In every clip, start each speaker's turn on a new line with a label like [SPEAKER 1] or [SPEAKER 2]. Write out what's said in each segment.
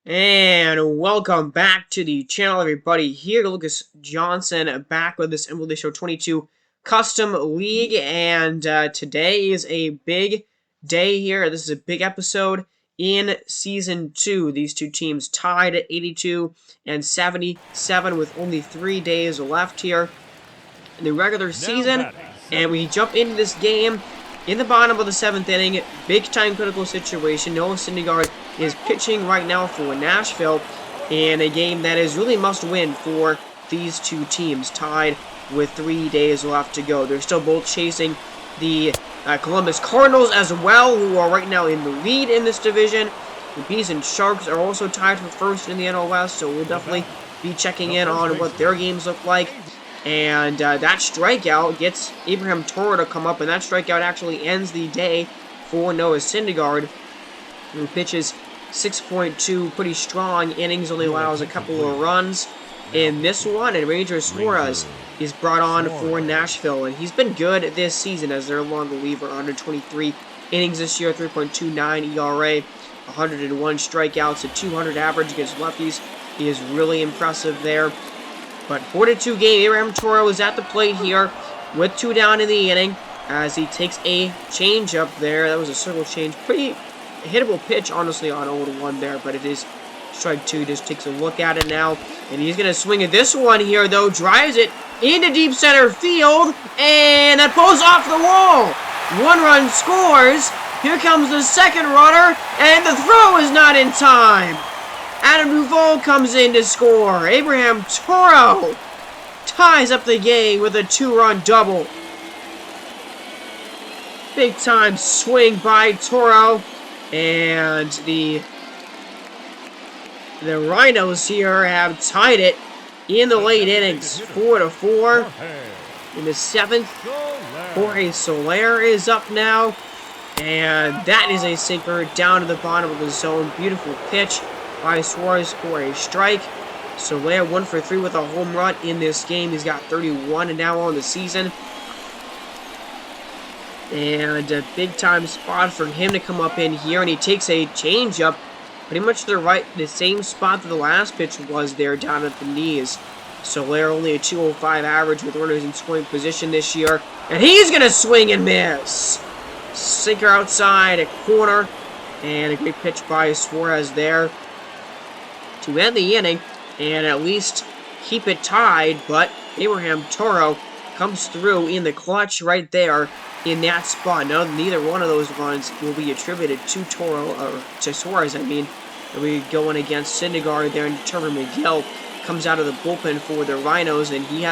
[SPEAKER 1] And welcome back to the channel, everybody. Here, Lucas Johnson, back with this MLB Show 22 Custom League. And today is a big day here. This is a big episode in Season 2. These two teams tied at 82 and 77 with only 3 days left here in the regular season. And we jump into this game in the bottom of the 7th inning. Big-time critical situation. Noah Syndergaard is pitching right now for Nashville in a game that is really must-win for these two teams, tied with 3 days left to go. They're still both chasing the Columbus Cardinals as well, who are right now in the lead in this division. The Bees and Sharks are also tied for first in the NL West, so we'll definitely be checking in on what their games look like. And that strikeout gets Abraham Toro to come up, and that strikeout actually ends the day for Noah Syndergaard, who pitches 6.2 pretty strong innings, only allows a couple of runs in this one, and Ranger Suarez is brought on for Nashville, and he's been good this season as their long reliever. 123 innings this year, 3.29 ERA, 101 strikeouts, a 200 average against lefties. He is really impressive there. But 4-2 game, Abraham Toro is at the plate here with 2 down in the inning as he takes a change-up there. That was a circle change. Pretty hittable pitch, honestly, on 0-1 there, but it is strike 2. Just takes a look at it now, and he's going to swing at this one here, though. Drives it into deep center field, and that pulls off the wall. 1 run scores. Here comes the second runner, and the throw is not in time. Adam Duvall comes in to score. Abraham Toro ties up the game with a 2-run double. Big time swing by Toro. And the Rhinos here have tied it in the late innings. 4-4. In the 7th, Jorge Soler is up now. And that is a sinker down to the bottom of the zone. Beautiful pitch by Suarez for a strike. Soler 1 for 3 with a home run in this game. He's got 31 now on the season. And a big time spot for him to come up in here, and he takes a changeup, pretty much the same spot that the last pitch was there, down at the knees. Soler only a 205 average with runners in scoring position this year, and he's gonna swing and miss. Sinker outside, a corner, and a great pitch by Suarez there to end the inning and at least keep it tied. But Abraham Toro comes through in the clutch right there in that spot. Now, neither one of those runs will be attributed to to Suarez. And we going against Syndergaard there, and Trevor McGill comes out of the bullpen for the Rhinos, and he's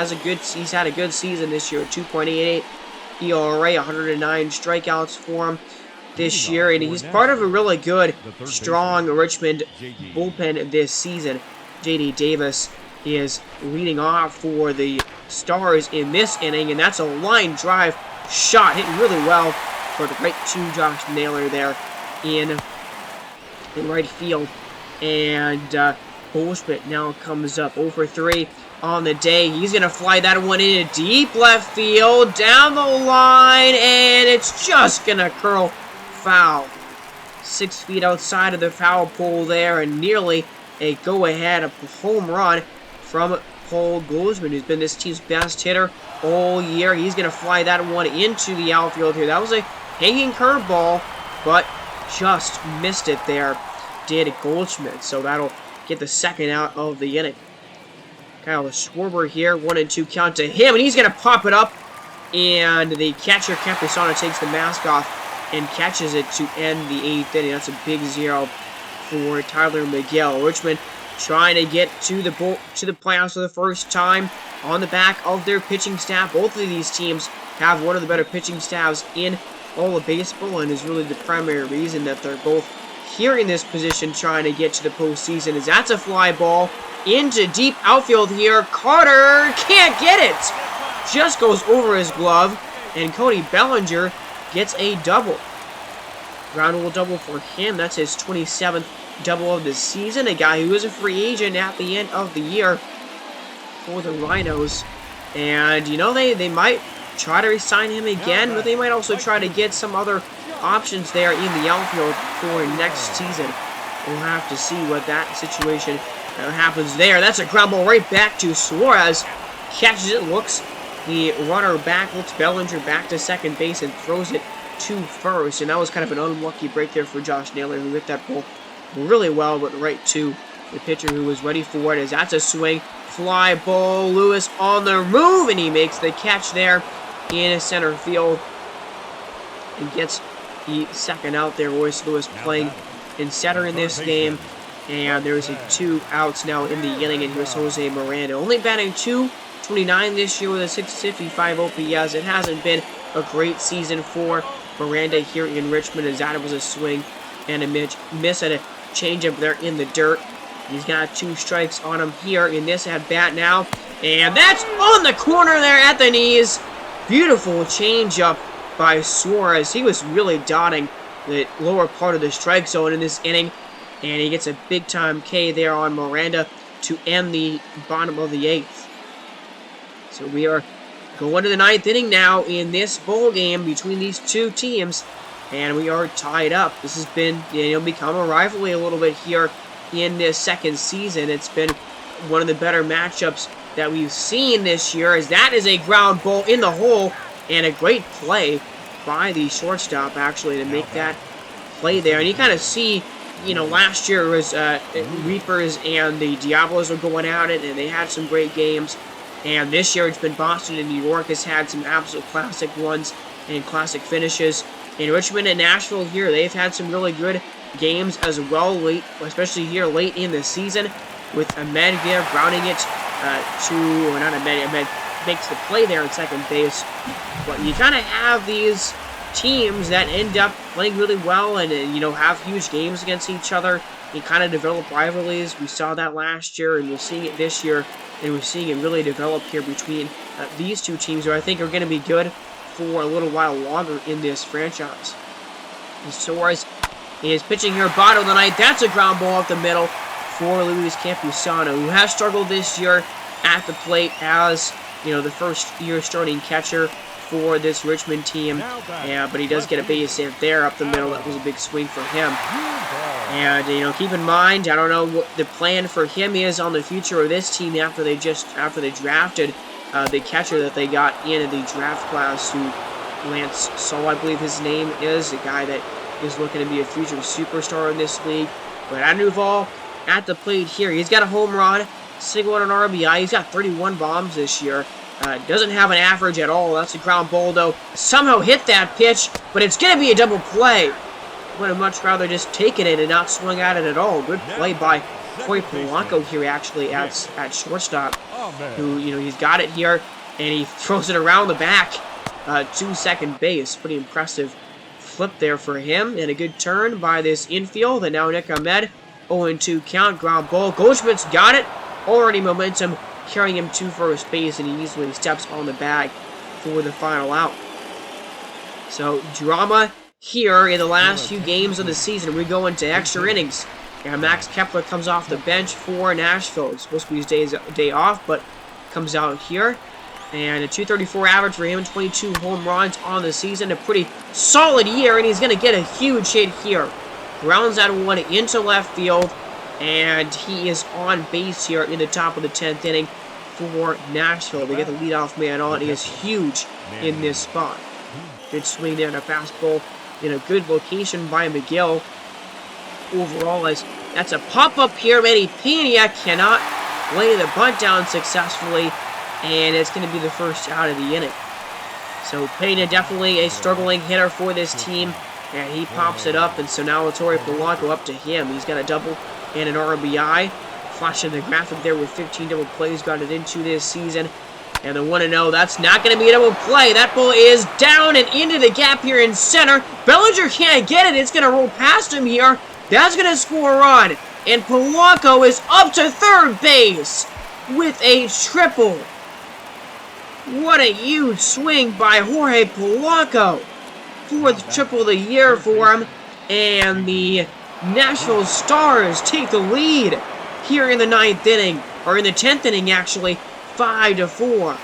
[SPEAKER 1] had a good season this year. 2.88 ERA, 109 strikeouts for him this year, and he's part of a really good, strong Richmond bullpen this season. J.D. Davis is leading off for the Stars in this inning, and that's a line drive shot, hitting really well for the right to Josh Naylor there in right field. And Goldschmidt now comes up 0 for 3 on the day. He's going to fly that one into deep left field, down the line, and it's just going to curl foul. 6 feet outside of the foul pole there, and nearly a go-ahead home run from Paul Goldschmidt, who's been this team's best hitter all year. He's going to fly that one into the outfield here. That was a hanging curveball, but just missed it there, did Goldschmidt. So that'll get the second out of the inning. Kyle Schwarber here, 1-2 count to him, and he's going to pop it up, and the catcher, Campusano, takes the mask off and catches it to end the 8th inning. That's a big 0 for Tyler McGill. Richmond trying to get to the playoffs for the first time on the back of their pitching staff. Both of these teams have one of the better pitching staffs in all of baseball, and is really the primary reason that they're both here in this position trying to get to the postseason. As that's a fly ball into deep outfield here. Carter can't get it. Just goes over his glove, and Cody Bellinger gets a double. Ground rule double for him. That's his 27th double of the season. A guy who is a free agent at the end of the year for the Rhinos. And, you know, they might try to re-sign him again, but they might also try to get some other options there in the outfield for next season. we'll have to see what that situation happens there. That's a ground ball right back to Suarez. Catches it, looks the runner back, looks Bellinger back to second base and throws it to first. And that was kind of an unlucky break there for Josh Naylor, who hit that ball really well, but right to the pitcher who was ready for it. As that's a swing, fly ball, Lewis on the move, and he makes the catch there in center field and gets the second out there. Royce Lewis playing in center in this game, and there's 2 outs now in the inning, and here's Jose Miranda, only batting .229 this year with a .655 OPS. It hasn't been a great season for Miranda here in Richmond, as that was a swing and a miss at a changeup there in the dirt. He's got 2 strikes on him here in this at-bat now, and that's on the corner there at the knees. Beautiful changeup by Suarez. He was really dotting the lower part of the strike zone in this inning, and he gets a big-time K there on Miranda to end the bottom of the 8th. So we are going to the 9th inning now in this ball game between these 2 teams, and we are tied up. This has been, become a rivalry a little bit here in this second season. It's been one of the better matchups that we've seen this year, as that is a ground ball in the hole, and a great play by the shortstop, actually, to make that play there. And you kind of see, last year was Reapers and the Diablos were going at it, and they had some great games. And this year it's been Boston and New York has had some absolute classic ones and classic finishes. In Richmond and Nashville here, they've had some really good games as well, late, especially here late in the season, with Ahmed there grounding it not Ahmed makes the play there at second base. But you kind of have these teams that end up playing really well and, have huge games against each other. You kind of develop rivalries. We saw that last year, and we're seeing it this year, and we're seeing it really develop here between these 2 teams, who I think are going to be good for a little while longer in this franchise. And Suarez is pitching here, bottom of the 9th. That's a ground ball up the middle for Luis Campusano, who has struggled this year at the plate as, the first-year starting catcher for this Richmond team. But he does get a base hit there up the middle. That was a big swing for him. And, keep in mind, I don't know what the plan for him is on the future of this team after they drafted the catcher that they got in the draft class, who Lance Saul, I believe his name is, a guy that is looking to be a future superstar in this league. But Anuval at the plate here. He's got a home run, single and an RBI. He's got 31 bombs this year. Doesn't have an average at all. That's a ground ball, though. Somehow hit that pitch, but it's going to be a double play. Would have much rather just taken it and not swung at it at all. Good play by Corey Polanco here, actually, at shortstop, who, he's got it here, and he throws it around the back to second base. Pretty impressive flip there for him, and a good turn by this infield. And now Nick Ahmed, 0-2 count, ground ball. Goldschmidt's got it. Already momentum carrying him to first base, and he easily steps on the bag for the final out. So, drama here in the last few games of the season. We go into extra innings. And Max Kepler comes off the bench for Nashville. It's supposed to be his day off, but comes out here. And a .234 average for him, 22 home runs on the season. A pretty solid year, and he's going to get a huge hit here. Grounds out one into left field, and he is on base here in the top of the 10th inning for Nashville. They get the leadoff man on. He is huge in this spot. Good swing there and a fastball in a good location by McGill. Overall, as that's a pop-up here. Manny Pena cannot lay the bunt down successfully, and it's going to be the first out of the inning. So Pena definitely a struggling hitter for this team, and he pops it up, and so now Ettore Polanco up to him. He's got a double and an RBI. Flashing the graphic there with 15 double plays got it into this season. And the 1-0, that's not going to be a double play. That ball is down and into the gap here in center. Bellinger can't get it. It's going to roll past him here. That's going to score a run. And Polanco is up to third base with a triple. What a huge swing by Jorge Polanco. Fourth triple of the year for him. And the Nashville Stars take the lead here in the 9th inning. Or in the 10th inning, actually. 5-4.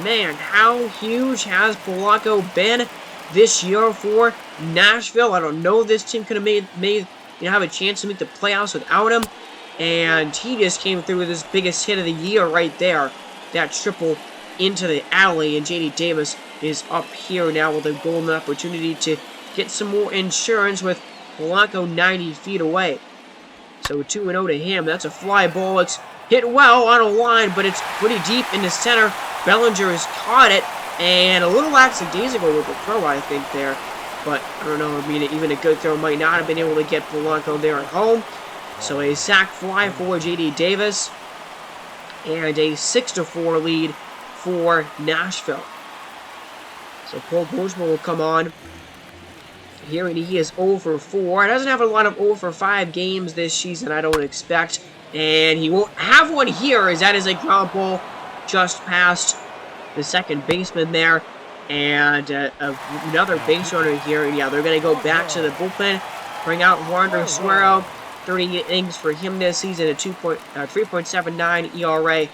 [SPEAKER 1] Man, how huge has Polanco been this year for Nashville. I don't know if this team could have have a chance to make the playoffs without him. And he just came through with his biggest hit of the year right there. That triple into the alley, and J.D. Davis is up here now with a golden opportunity to get some more insurance with Polanco 90 feet away. So 2-0 to him. That's a fly ball. It's hit well on a line, but it's pretty deep in the center. Bellinger has caught it, and a little lackadaisical with the throw, I think, there. But, I don't know, I mean, even a good throw might not have been able to get Polanco there at home. So a sac fly for J.D. Davis, and a 6-4 lead for Nashville. So Cole Bozeman will come on here, and he is 0 for 4. He doesn't have a lot of 0 for 5 games this season, I don't expect. And he won't have one here, as that is a ground ball just past the second baseman there. And another base runner here. And yeah, they're going to go back to the bullpen, bring out Wander Suero. 38 innings for him this season, a 3.79 ERA,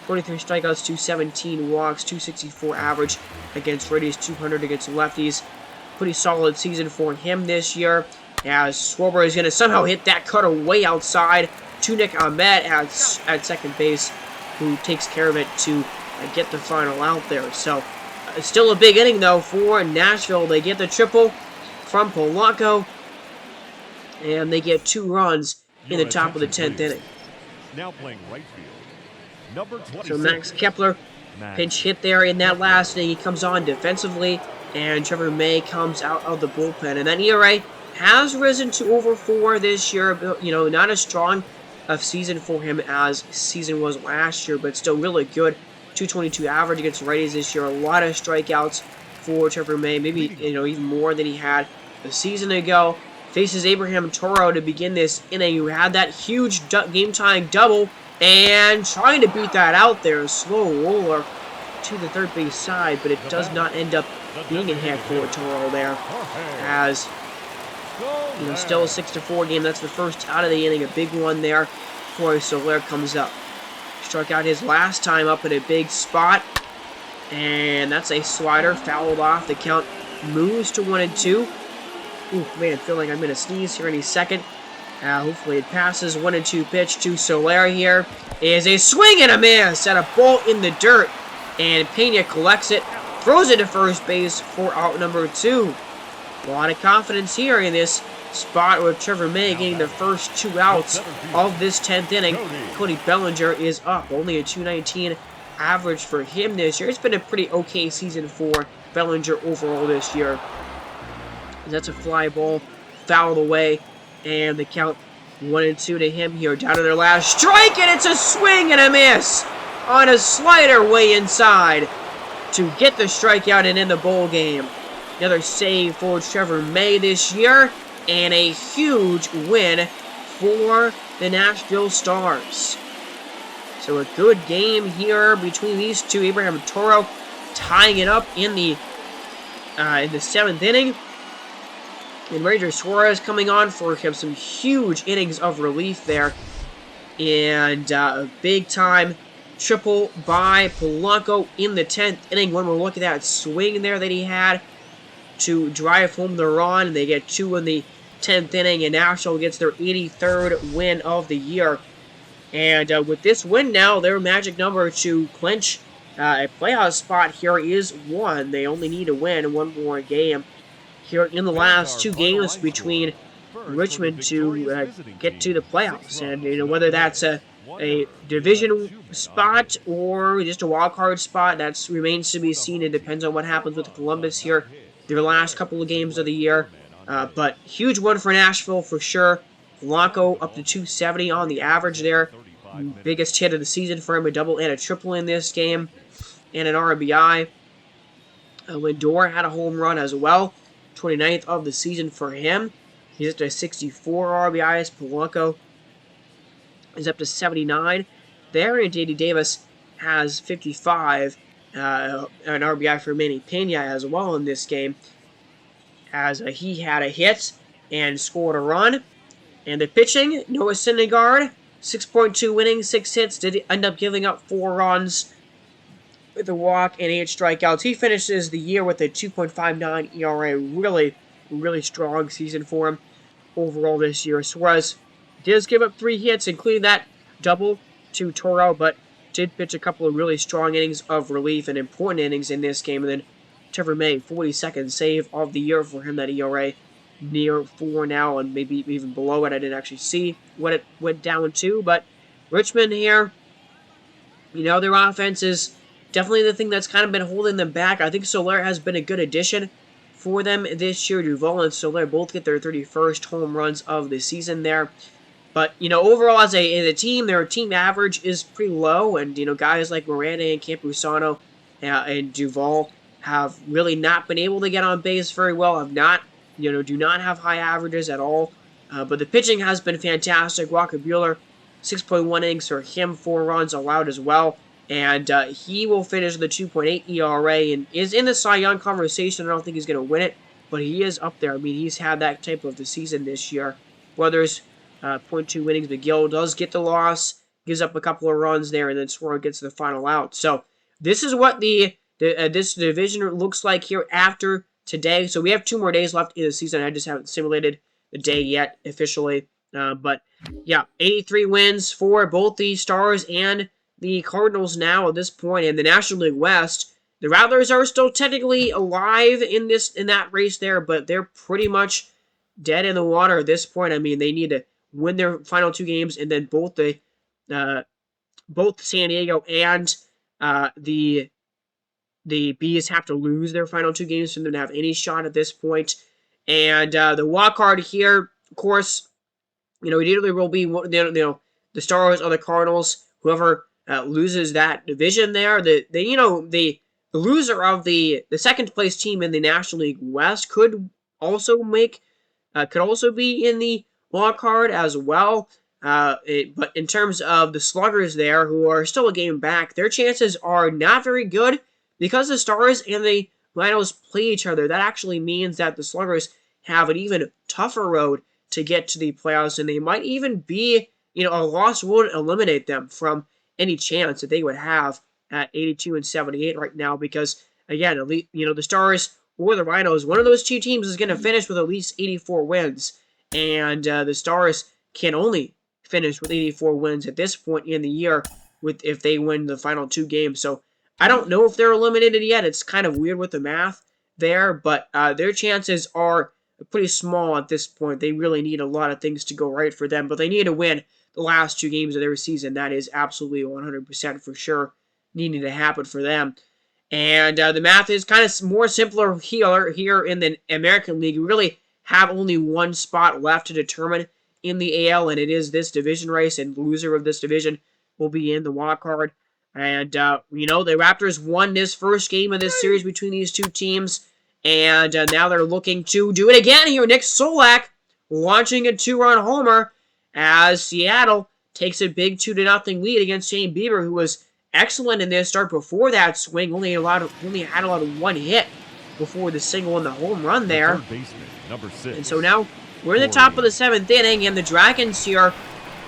[SPEAKER 1] 23 strikeouts, 217 walks, 264 average against righties, 200 against lefties. Pretty solid season for him this year, as Schwarber is going to somehow hit that cutter way outside to Nick Ahmed at second base, who takes care of it to get the final out there. So, still a big inning, though, for Nashville. They get the triple from Polanco, and they get 2 runs in the top of the 10th inning.
[SPEAKER 2] Now playing right field, number 26.
[SPEAKER 1] So Max Kepler, pinch hit there in that last inning. He comes on defensively, and Trevor May comes out of the bullpen. And that ERA has risen to over 4 this year. You know, not as strong of season for him as season was last year, but still really good. 222 average against righties this year. A lot of strikeouts for Trevor May, maybe even more than he had a season ago. Faces Abraham Toro to begin this inning, who had that huge game-tying double, and trying to beat that out there. A slow roller to the third base side, but it does not end up being a hit for Toro there, as still a 6-4 game. That's the first out of the inning, a big one there. Corey Soler comes up. Struck out his last time up at a big spot, and that's a slider fouled off. The count moves to 1-2. Ooh, man, I feel like I'm going to sneeze here any second. Hopefully it passes. 1-2 pitch to Soler here. Is a swing and a miss at a ball in the dirt. And Pena collects it, throws it to first base for out number 2. A lot of confidence here in this spot with Trevor May getting the first 2 outs of this 10th inning. Cody Bellinger is up. Only a 219 average for him this year. It's been a pretty okay season for Bellinger overall this year. That's a fly ball, fouled away, and the count 1-2 to him here. Down to their last strike, and it's a swing and a miss on a slider way inside to get the strikeout and end the bowl game. Another save for Trevor May this year, and a huge win for the Nashville Stars. So a good game here between these two. Abraham Toro tying it up in the 7th inning. And Ranger Suarez coming on for him, some huge innings of relief there. And a big-time triple by Polanco in the 10th inning. When we're looking at that swing there that he had to drive home the run. They get 2 in the 10th inning, and Nashville gets their 83rd win of the year. And with this win now, their magic number to clinch a playoff spot here is 1. They only need to win 1 more game here in the last 2 games between Richmond to get to the playoffs. And whether that's a division spot or just a wild card spot, that remains to be seen. It depends on what happens with Columbus here their last couple of games of the year. But huge one for Nashville for sure. Polanco up to 270 on the average there. Biggest hit of the season for him, a double and a triple in this game, and an RBI. Lindor had a home run as well. 29th of the season for him. He's up to 64 RBIs. Polanco is up to 79. There, and J.D. Davis has 55. An RBI for Manny Pena as well in this game, as he had a hit and scored a run. And the pitching, Noah Syndergaard, 6.2 innings, 6 hits, did end up giving up 4 runs. with a walk and 8 strikeouts. He finishes the year with a 2.59 ERA. Really, really strong season for him overall this year. Suarez does give up 3 hits, including that double to Toro, but did pitch a couple of really strong innings of relief and important innings in this game. And then Trevor May, 42nd save of the year for him. That ERA near 4 now, and maybe even below it. I didn't actually see what it went down to, but Richmond here, you know, their offense is definitely the thing that's kind of been holding them back. I think Soler has been a good addition for them this year. Duvall and Soler both get their 31st home runs of the season there. But, you know, overall as a team, their team average is pretty low. And, you know, guys like Miranda and Campusano and Duvall have really not been able to get on base very well. Do not have high averages at all. But the pitching has been fantastic. Walker Buehler, 6.1 innings for him, 4 runs allowed as well. And he will finish the 2.8 ERA and is in the Cy Young conversation. I don't think he's going to win it, but he is up there. I mean, he's had that type of the season this year. Weathers, 0.2 innings. McGill does get the loss, gives up a couple of runs there, and then Swarrow gets the final out. So this is what this division looks like here after today. So we have 2 more days left in the season. I just haven't simulated the day yet officially. But yeah, 83 wins for both the Stars and the Cardinals now at this point. In the National League West, the Rattlers are still technically alive in that race there, but they're pretty much dead in the water at this point. I mean, they need to win their final 2 games, and then both San Diego and the Bees have to lose their final 2 games for them to have any shot at this point. And the wild card here, of course, you know, it either will be the Stars or the Cardinals. Whoever loses that division there, the loser of the second place team in the National League West could also be in the wild card as well. But in terms of the Sluggers there, who are still a game back, their chances are not very good because the Stars and the Rhinos play each other. That actually means that the Sluggers have an even tougher road to get to the playoffs, and they might even be, a loss won't eliminate them from any chance that they would have at 82 and 78 right now, because again, the Stars or the Rhinos, one of those 2 teams is going to finish with at least 84 wins, and the Stars can only finish with 84 wins at this point in the year if they win the final 2 games. So I don't know if they're eliminated yet. It's kind of weird with the math there, but their chances are pretty small at this point. They really need a lot of things to go right for them, but they need to win the last 2 games of their season. That is absolutely 100% for sure needing to happen for them. And the math is kind of more simpler here in the American League. We really have only 1 spot left to determine in the AL, and it is this division race, and the loser of this division will be in the wild card. And, the Raptors won this first game of this series between these 2 teams, and now they're looking to do it again here. Nick Solak launching a 2-run homer as Seattle takes a big 2-0 lead against Shane Bieber, who was excellent in their start before that swing. Only had allowed 1 hit before the single and the home run there.
[SPEAKER 2] Number 6.
[SPEAKER 1] And so now we're in the top of the 7th inning, and the Dragons here,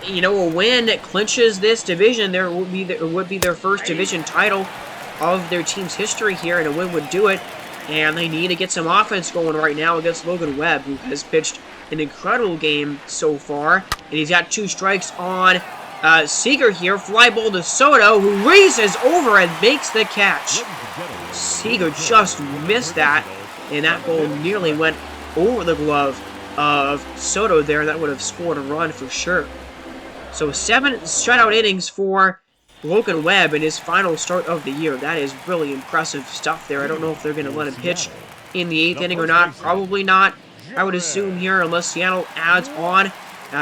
[SPEAKER 1] a win that clinches this division. There would be their first division title of their team's history here, and a win would do it. And they need to get some offense going right now against Logan Webb, who has pitched an incredible game so far. And he's got 2 strikes on Seager here. Fly ball to Soto, who races over and makes the catch. Seager just missed that, and that ball nearly went over the glove of Soto there. That would have scored a run for sure. So 7 shutout innings for Logan Webb in his final start of the year. That is really impressive stuff there. I don't know if they're going to let him pitch in the 8th inning or not. Probably not, I would assume here, unless Seattle adds on.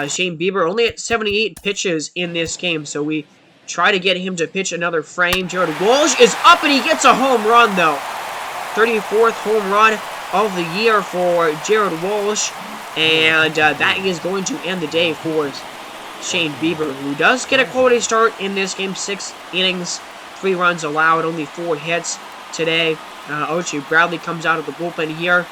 [SPEAKER 1] Shane Bieber only at 78 pitches in this game, so we try to get him to pitch another frame. Jared Walsh is up, and he gets a home run, though. 34th home run of the year for Jared Walsh, and that is going to end the day for Shane Bieber, who does get a quality start in this game. 6 innings, 3 runs allowed, only 4 hits today. Archie Bradley comes out of the bullpen here,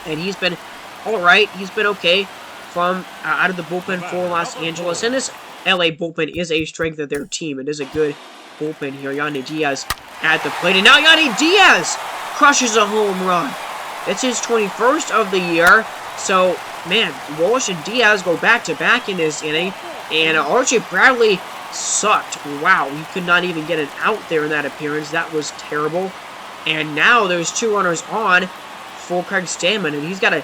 [SPEAKER 1] and he's been alright. He's been okay from out of the bullpen for Los Angeles, and this LA bullpen is a strength of their team. It is a good bullpen here. Yandy Diaz at the plate. And now Yanni Diaz crushes a home run. It's his 21st of the year. So, man, Walsh and Diaz go back-to-back in this inning. And Archie Bradley sucked. Wow, he could not even get an out there in that appearance. That was terrible. And now there's 2 runners on for Craig Stanman. And he's got to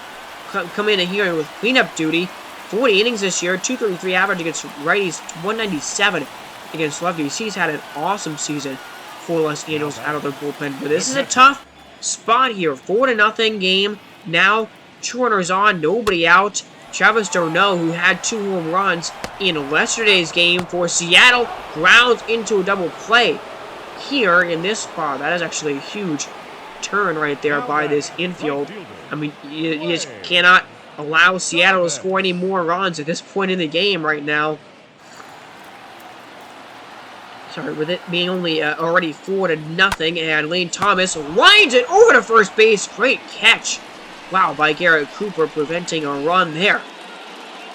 [SPEAKER 1] come in here with cleanup duty. 40 innings this year, 233 average against righties, 197 against lefties. He's had an awesome season for Los Angeles out of their bullpen. But this is a tough spot here. 4-0 game. Now, 2 runners on, nobody out. Travis d'Arnaud, who had 2 home runs in yesterday's game for Seattle, grounds into a double play here in this spot. That is actually a huge turn right there by this infield. I mean, you just cannot allow Seattle to score any more runs at this point in the game right now. Sorry, with it being only already 4-0, and Lane Thomas lines it over to first base. Great catch. Wow, by Garrett Cooper, preventing a run there.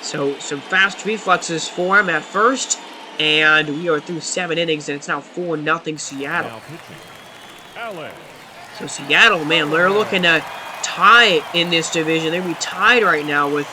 [SPEAKER 1] So, some fast reflexes for him at first, and we are through 7 innings, and it's now 4-0 Seattle. So Seattle, man, they're looking to tie in this division. They'd be tied right now with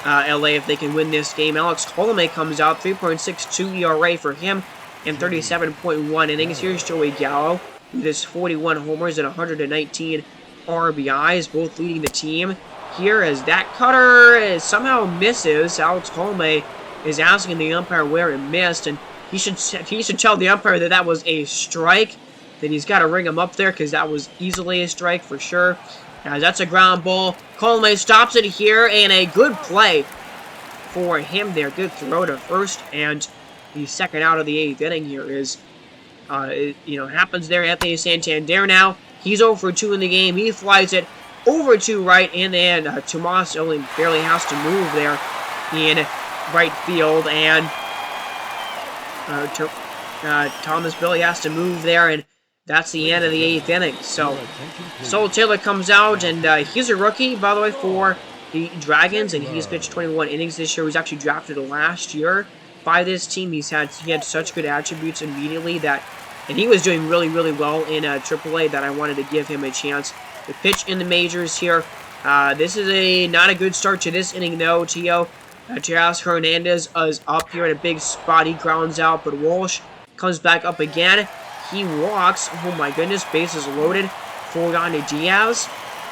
[SPEAKER 1] LA if they can win this game. Alex Colomé comes out, 3.62 ERA for him, and 37.1 innings. Here's Joey Gallo with his 41 homers and 119 RBIs, both leading the team. Here, as that cutter somehow misses, Alex Colomé is asking the umpire where it missed, and he should tell the umpire that that was a strike. That he's got to ring him up there because that was easily a strike for sure. That's a ground ball. Colomé stops it here, and a good play for him there. Good throw to first, and the second out of the 8th inning here is, happens there. Anthony Santander now. He's 0 for 2 in the game. He flies it over to right, and then Tomas only barely has to move there in right field, and Thomas Billy has to move there, and that's the end of the 8th inning. So, Saul Taylor comes out, and he's a rookie, by the way, for the Dragons, and he's pitched 21 innings this year. He was actually drafted last year by this team. He had such good attributes immediately that, and he was doing really, really well in AAA that I wanted to give him a chance to pitch in the majors here. This is not a good start to this inning, though. Teras Hernandez is up here in a big spot. He grounds out, but Walsh comes back up again. He walks. Oh my goodness, bases loaded for Yanni Diaz.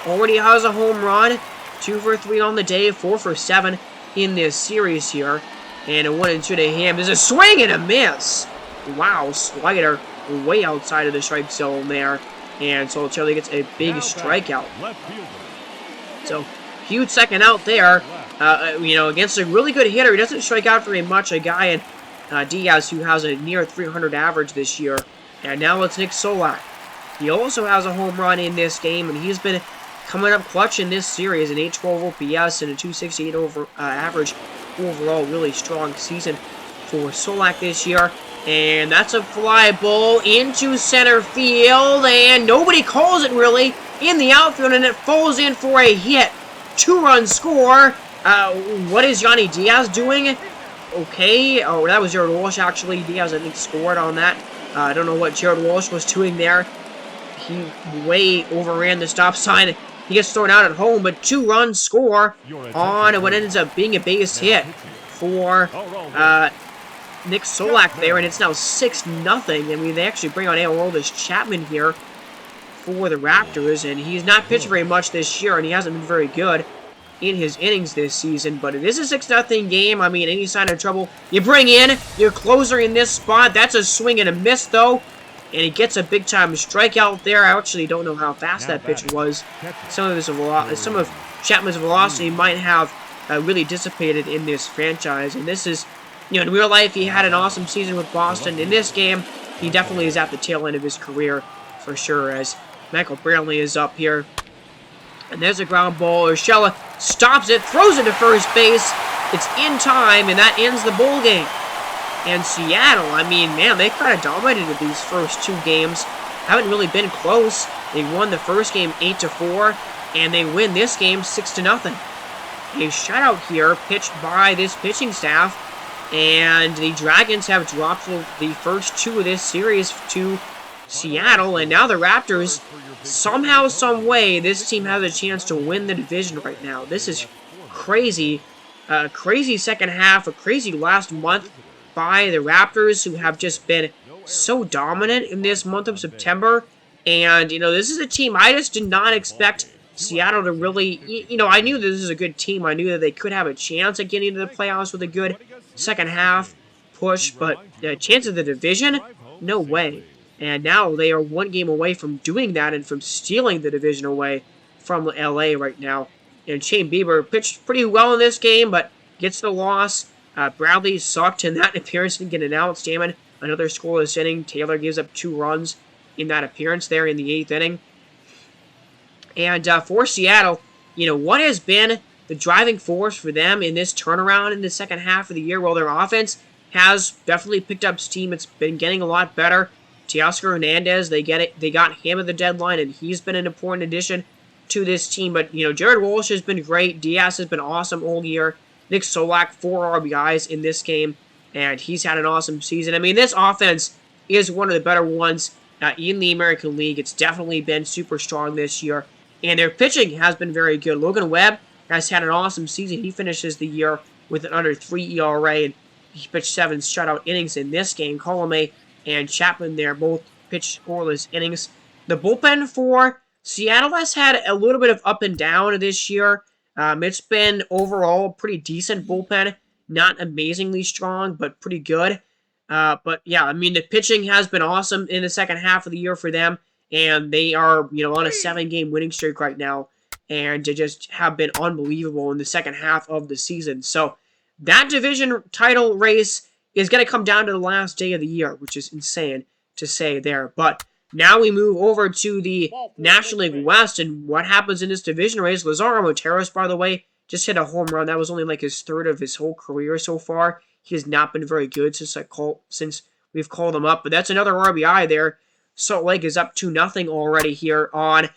[SPEAKER 1] Already has a home run. 2 for 3 on the day, 4 for 7 in this series here. And a 1-2 to him. There's a swing and a miss. Wow, slider way outside of the strike zone there. And so Charlie gets a big strikeout. So, huge second out there. Against a really good hitter. He doesn't strike out very much. A guy in Diaz who has a near 300 average this year. And now it's Nick Solak. He also has a home run in this game, and he's been coming up clutch in this series. An 812 OPS and a 268 average overall. Really strong season for Solak this year. And that's a fly ball into center field, and nobody calls it really in the outfield, and it falls in for a hit. 2-run score. What is Yanni Diaz doing? Okay. Oh, that was Jared Walsh, actually. Diaz, I think, scored on that. I don't know what Jared Walsh was doing there. He way overran the stop sign. He gets thrown out at home, but 2-run score on what ends up being a base hit for Nick Solak there, and it's now 6-0. I mean, they actually bring on Aroldis Chapman here for the Raptors, and he's not pitched very much this year, and he hasn't been very good in his innings this season, but it is a 6-0 game. I mean, any sign of trouble, you bring in your closer in this spot. That's a swing and a miss, though, and he gets a big-time strikeout there. I actually don't know how fast that pitch was. Some of Chapman's velocity might have really dissipated in this franchise, and this is, in real life, he had an awesome season with Boston. In this game, he definitely is at the tail end of his career, for sure, as Michael Brantley is up here. And there's a ground ball. Urshela stops it, throws it to first base. It's in time, and that ends the bowl game. And Seattle, I mean, man, they kind of dominated these first 2 games. Haven't really been close. They won the first game 8-4, and they win this game 6-0. A shutout here pitched by this pitching staff, and the Dragons have dropped the first 2 of this series to Seattle, and now the Raptors. Somehow, some way, this team has a chance to win the division right now. This is crazy. Crazy second half, a crazy last month by the Raptors, who have just been so dominant in this month of September. And, this is a team I just did not expect Seattle to really, I knew this is a good team. I knew that they could have a chance at getting into the playoffs with a good second half push, but the chance of the division? No way. And now they are one game away from doing that and from stealing the division away from LA right now. And Shane Bieber pitched pretty well in this game, but gets the loss. Bradley sucked in that appearance, didn't get an out. Stammen, another scoreless inning. Taylor gives up 2 runs in that appearance there in the 8th inning. And for Seattle, what has been the driving force for them in this turnaround in the second half of the year? Well, their offense has definitely picked up steam. It's been getting a lot better. Teoscar Hernandez, they got him at the deadline, and he's been an important addition to this team. But, Jared Walsh has been great. Diaz has been awesome all year. Nick Solak, 4 RBIs in this game, and he's had an awesome season. I mean, this offense is one of the better ones in the American League. It's definitely been super strong this year. And their pitching has been very good. Logan Webb has had an awesome season. He finishes the year with an under 3 ERA, and he pitched 7 shutout innings in this game. Colomé and Chapman there both pitched scoreless innings. The bullpen for Seattle has had a little bit of up and down this year. It's been overall a pretty decent bullpen. Not amazingly strong, but pretty good. But yeah, I mean, the pitching has been awesome in the second half of the year for them. And they are, on a 7-game winning streak right now. And they just have been unbelievable in the second half of the season. So that division title race is going to come down to the last day of the year, which is insane to say there. But now we move over to the National League West, and what happens in this division race. Lazaro Monteros, by the way, just hit a home run. That was only like his 3rd of his whole career so far. He has not been very good since we've called him up. But that's another RBI there. Salt Lake is up 2-0 already here on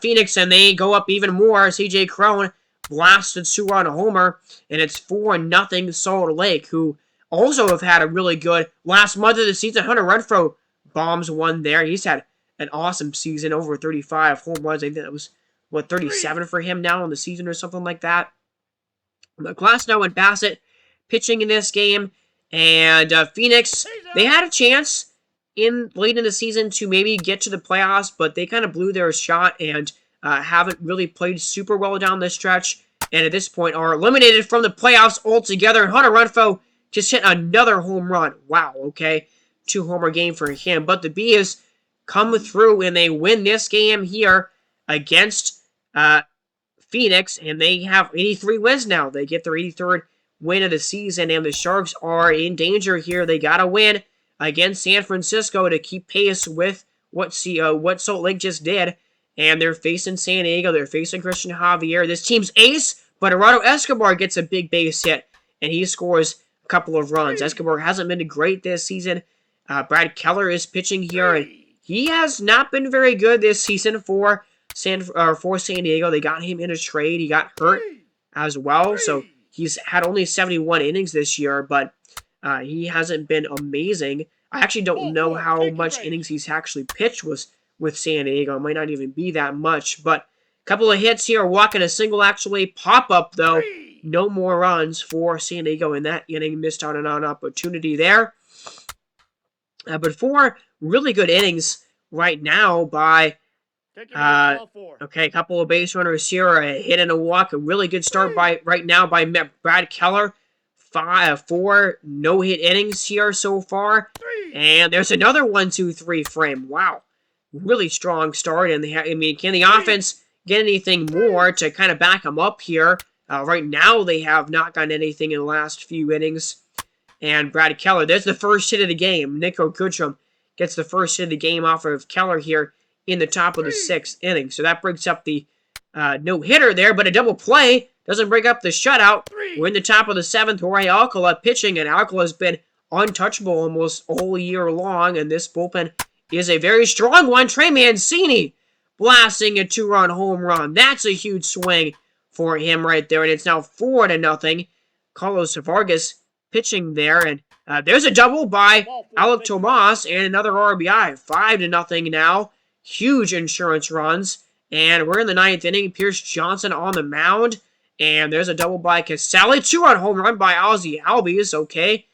[SPEAKER 1] Phoenix, and they go up even more. CJ Cron blasted 2-run homer, and it's 4-0 Salt Lake, who also have had a really good last month of the season. Hunter Renfroe bombs one there. He's had an awesome season, over 35 home runs. I think that was, 37 for him now in the season or something like that. Glasnow and Bassett pitching in this game, and Phoenix, they had a chance late in the season to maybe get to the playoffs, but they kind of blew their shot and haven't really played super well down the stretch, and at this point are eliminated from the playoffs altogether. And Hunter Renfroe just hit another home run. Wow, okay. 2-homer game for him. But the Bees come through and they win this game here against Phoenix, and they have 83 wins now. They get their 83rd win of the season, and the Sharks are in danger here. They got to win against San Francisco to keep pace with what Salt Lake just did. And they're facing San Diego. They're facing Christian Javier. This team's ace, but Gerardo Escobar gets a big base hit, and he scores a couple of runs. Escobar hasn't been great this season. Brad Keller is pitching here, and he has not been very good this season for San Diego. They got him in a trade. He got hurt as well, so he's had only 71 innings this year, but he hasn't been amazing. I actually don't know how much innings he's actually pitched with San Diego. It might not even be that much, but a couple of hits here. Walking a single, actually. Pop-up, though. No more runs for San Diego in that inning. Missed out on an opportunity there. But 4 really good innings right now by... a couple of base runners here. A hit and a walk. A really good start right now by Brad Keller. 4 no-hit innings here so far. And there's another 1-2-3 frame. Wow. Really strong start. And can the offense get anything more to kind of back them up here? Right now, they have not gotten anything in the last few innings. And Brad Keller, there's the first hit of the game. Nico Kuchum gets the first hit of the game off of Keller here in the top of the 6th inning. So that breaks up the no-hitter there, but a double play doesn't break up the shutout. We're in the top of the 7th. Jorge Alcala pitching, and Alcala's been untouchable almost all year long, and this bullpen is a very strong one. Trey Mancini blasting a 2-run home run. That's a huge swing for him right there, and it's now 4-0. Carlos Vargas pitching there, and there's a double by Alec Tomas and another RBI. 5-0 now. Huge insurance runs, and we're in the 9th inning. Pierce Johnson on the mound, and there's a double by Casale. 2-run home run by Ozzie Albies. Okay,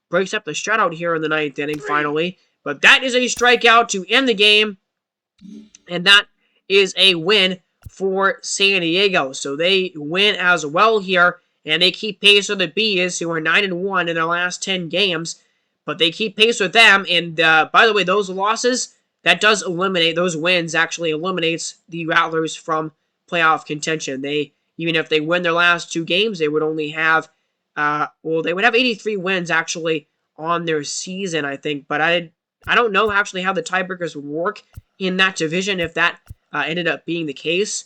[SPEAKER 1] breaks up the shutout here in the 9th inning finally, but that is a strikeout to end the game, and that is a win for San Diego. So they win as well here. And they keep pace with the Bees, who are 9-1 in their last 10 games. But they keep pace with them. And, by the way, those losses, that does eliminate, those wins actually eliminates the Rattlers from playoff contention. Even if they win their last 2 games, they would only have, they would have 83 wins, actually, on their season, I think. But I don't know, actually, how the tiebreakers would work in that division if that ended up being the case.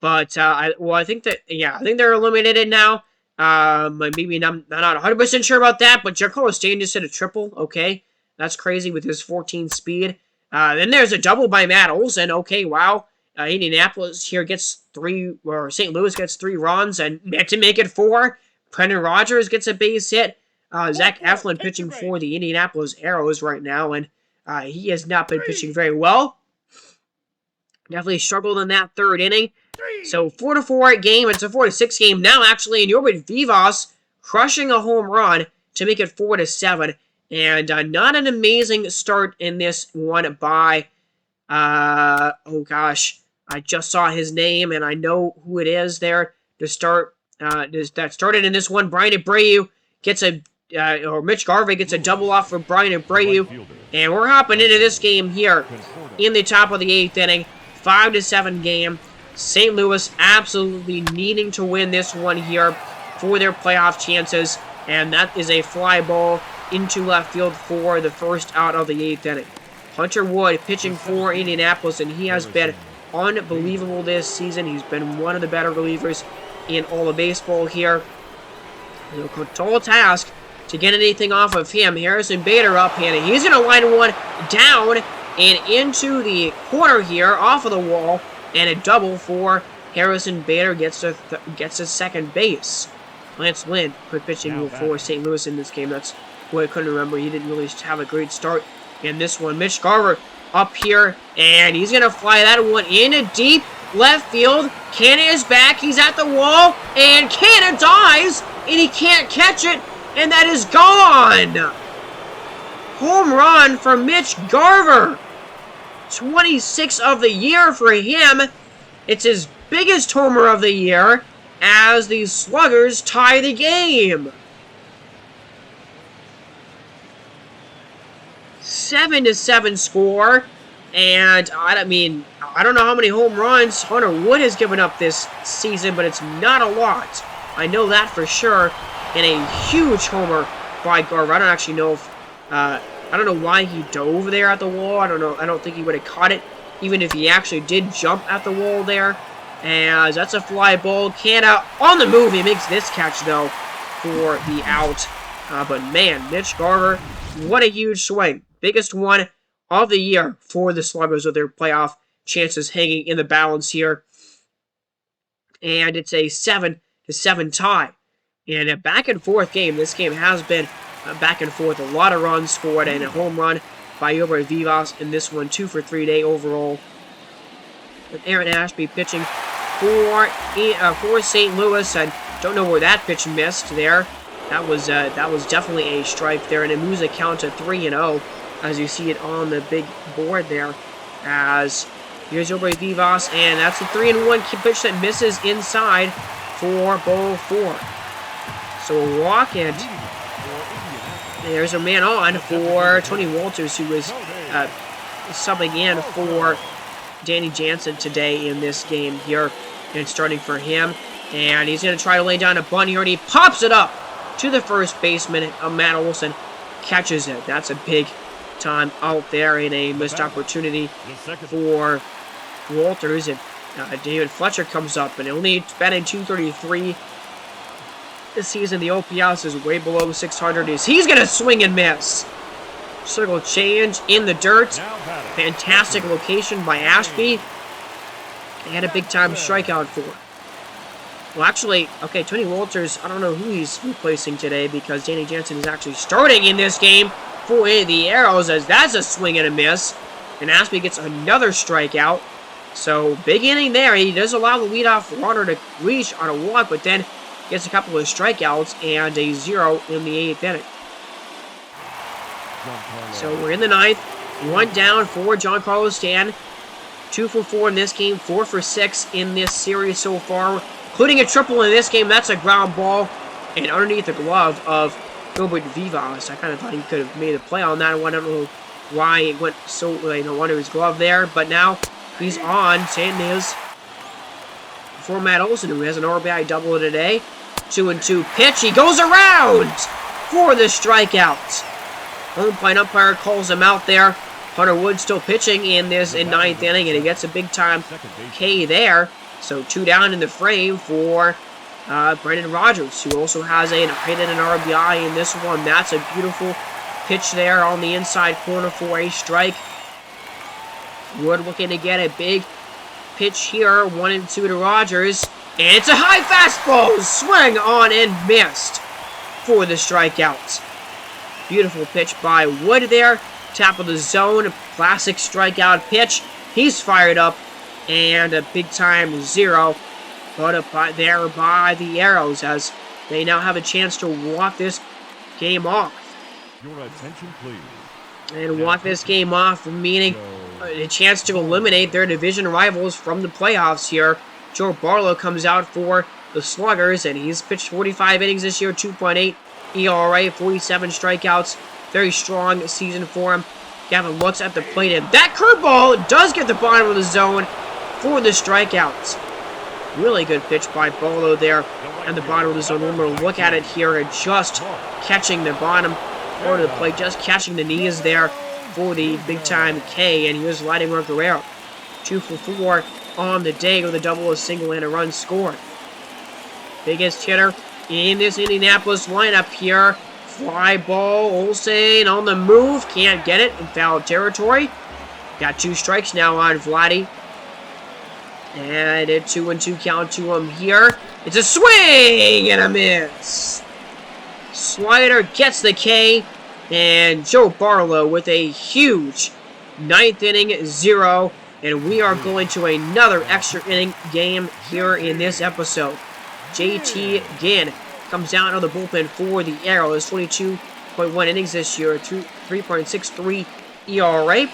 [SPEAKER 1] But, I think that, I think they're eliminated now. Maybe I'm not 100% sure about that, but Giancarlo Stanton just hit a triple. Okay, that's crazy with his 14 speed. Then there's a double by Matt Olson. Okay, wow. Indianapolis here gets 3, or St. Louis gets 3 runs, and to make it 4. Brendan Rodgers gets a base hit. Zach Eflin pitching for the Indianapolis Arrows right now, and he has not been pitching very well. Definitely struggled in that 3rd inning. So 4-4 game. It's a 4-6 game now, actually. And Yorvin Vivas crushing a home run to make it 4-7. And not an amazing start in this one by, oh gosh, I just saw his name and I know who it is there to start. That started in this one. Brian Abreu gets or Mitch Garvey gets a double off for Brian Abreu. And we're hopping into this game here in the top of the 8th inning. 5-7 game. St. Louis absolutely needing to win this one here for their playoff chances. And that is a fly ball into left field for the first out of the 8th inning. Hunter Wood pitching for Indianapolis, and he has been unbelievable this season. He's been one of the better relievers in all of baseball here. A tall task to get anything off of him. Harrison Bader up-handed. He's going to line one down and into the corner here, off of the wall, and a double for Harrison Bader gets to second base. Lance Lynn quit pitching for St. Louis in this game. That's what I couldn't remember. He didn't really have a great start in this one. Mitch Garver up here, and he's going to fly that one into deep left field. Canna is back. He's at the wall, and Canna dives, and he can't catch it, and that is gone. Home run for Mitch Garver. 26 of the year for him. It's his biggest homer of the year as the Sluggers tie the game. 7-7 score. And I don't know how many home runs Hunter Wood has given up this season, but it's not a lot. I know that for sure. And a huge homer by Garver. I don't actually know if I don't know why he dove there at the wall. I don't know. I don't think he would have caught it, even if he actually did jump at the wall there. As that's a fly ball. Canna on the move. He makes this catch, though, for the out. But, man, Mitch Garver, what a huge swing. Biggest one of the year for the Sluggers with their playoff chances hanging in the balance here. And it's a 7-7 tie. In a back-and-forth game, this game has been back and forth. A lot of runs scored and a home run by Yorvin Vivas in this one. 2 for 3 day overall. With Aaron Ashby pitching for St. Louis. I don't know where that pitch missed there. That was definitely a strike there. And it moves the count to 3-0 as you see it on the big board there. As here's Yorvin Vivas, and that's a 3-1 pitch that misses inside for ball 4. So a walk, and there's a man on for Tony Walters, who was subbing in for Danny Jansen today in this game here, and starting for him. And he's going to try to lay down a bunt here, and he pops it up to the first baseman. Matt Olson catches it. That's a big time out there, and a missed opportunity for Walters. And David Fletcher comes up, and only batting .233 this season. The OPS is way below 600. He's going to swing and miss. Circle change in the dirt. Fantastic location by Ashby. And a big-time strikeout for him. Well, actually, okay, Tony Walters, I don't know who he's replacing today because Danny Jansen is actually starting in this game for the Arrows, as that's a swing and a miss. And Aspie gets another strikeout. So, big inning there. He does allow the leadoff runner to reach on a walk, but then gets a couple of strikeouts and a 0 in the 8th inning. So, we're in the 9th. 1 down for Giancarlo Stanton. 2 for 4 in this game. 4 for 6 in this series so far, including a triple in this game. That's a ground ball. And underneath the glove of Gilbert Vivas. I kind of thought he could have made a play on that one. I don't know why it went so, under his glove there. But now he's on. Stanton is for Matt Olson, who has an RBI double today. 2-2 pitch. He goes around for the strikeout. Home plate umpire calls him out there. Hunter Wood still pitching in this 9th inning, and he gets a big-time K there. So 2 down in the frame for Brendan Rodgers, who also has a hit and an RBI in this one. That's a beautiful pitch there on the inside corner for a strike. Wood looking to get a big pitch here. 1-2 to Rodgers. And it's a high fastball. Swing on and missed for the strikeouts. Beautiful pitch by Wood there. Top of the zone. Classic strikeout pitch. He's fired up. And a big-time 0. Put up there by the Arrows as they now have a chance to walk this game off.
[SPEAKER 2] Your attention, please.
[SPEAKER 1] And walk this game off, meaning a chance to eliminate their division rivals from the playoffs here. Joe Barlow comes out for the Sluggers, and he's pitched 45 innings this year, 2.8 ERA, 47 strikeouts. Very strong season for him. Gavin looks at the plate, and that curveball does get the bottom of the zone for the strikeouts. Really good pitch by Barlow there at the bottom of the zone. We're going to look at it here, and just catching the bottom part of the plate, just catching the knees there for the big-time K, and he was lighting up Guerrero. 2 for 4 on the day with a double, a single, and a run scored. Biggest hitter in this Indianapolis lineup here. Fly ball, Olsen on the move, can't get it in foul territory. Got 2 strikes now on Vladdy. And a 2-2 count to him here. It's a swing and a miss. Slider gets the K, and Joe Barlow with a huge 9th inning 0, and we are going to another extra inning game here in this episode. JT Ginn comes down to the bullpen for the Arrows. 22.1 innings this year, 3.63 ERA.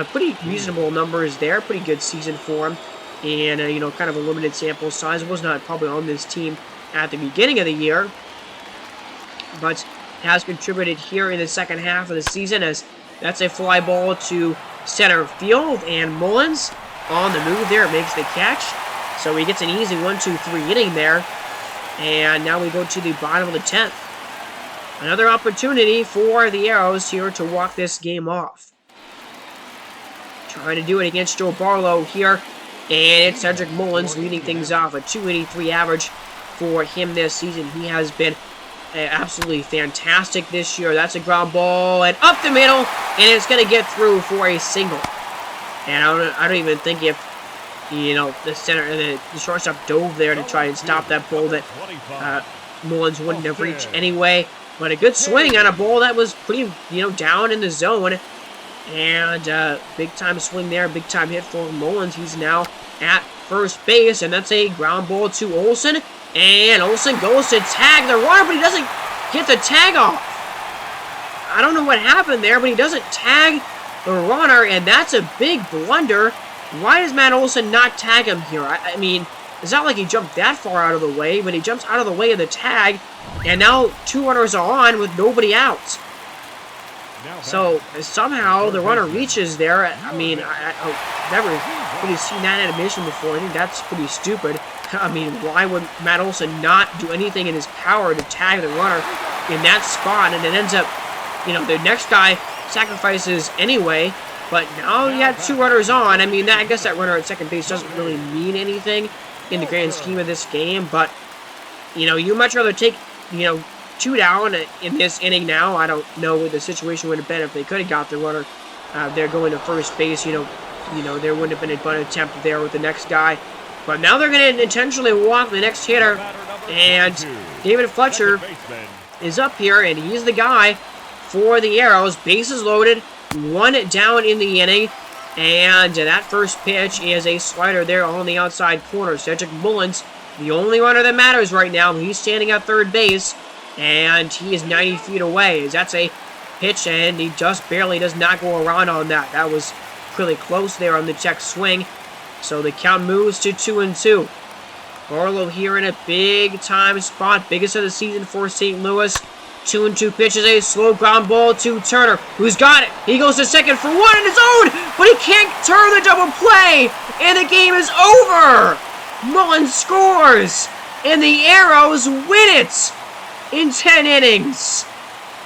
[SPEAKER 1] Pretty reasonable numbers there. Pretty good season for him, and kind of a limited sample size. Was not probably on this team at the beginning of the year, but has contributed here in the second half of the season, as that's a fly ball to center field, and Mullins on the move there makes the catch. So he gets an easy 1-2-3 inning there, and now we go to the bottom of the 10th. Another opportunity for the Arrows here to walk this game off. Trying to do it against Joe Barlow here, and it's Cedric Mullins leading things off. A 283 average for him this season. He has been absolutely fantastic this year. That's a ground ball, and up the middle, and it's going to get through for a single. And I don't even think if, the shortstop dove there to try and stop that ball that Mullins wouldn't have reached anyway. But a good swing on a ball that was pretty, down in the zone. And big-time swing there, big-time hit for Mullins. He's now at first base, and that's a ground ball to Olsen. And Olsen goes to tag the runner, but he doesn't get the tag off. I don't know what happened there, but he doesn't tag the runner, and that's a big blunder. Why does Matt Olsen not tag him here? I mean, it's not like he jumped that far out of the way, but he jumps out of the way of the tag, and now 2 runners are on with nobody out. So somehow the runner reaches there. I mean, I've never really seen that animation before. I think that's pretty stupid. I mean, why would Matt Olsen not do anything in his power to tag the runner in that spot? And it ends up, the next guy sacrifices anyway. But now you have 2 runners on. I mean, I guess that runner at second base doesn't really mean anything in the grand scheme of this game. But, you much rather take, 2 down in this inning now. I don't know what the situation would have been if they could have got the runner there going to first base. There wouldn't have been a bunt attempt there with the next guy But now they're going to intentionally walk the next hitter, and David Fletcher is up here, and he's the guy for the Arrows. Bases loaded, 1 down in the inning, and that first pitch is a slider there on the outside corner. Cedric Mullins, the only runner that matters right now. He's standing at third base, and he is 90 feet away. That's a pitch, and he just barely does not go around on that. That was pretty close there on the check swing. So the count moves to 2-2. Barlow here in a big-time spot, biggest of the season for St. Louis. 2-2 pitches, a slow ground ball to Turner, who's got it. He goes to second for 1 in his own, but he can't turn the double play, and the game is over. Mullins scores, and the Arrows win it in 10 innings.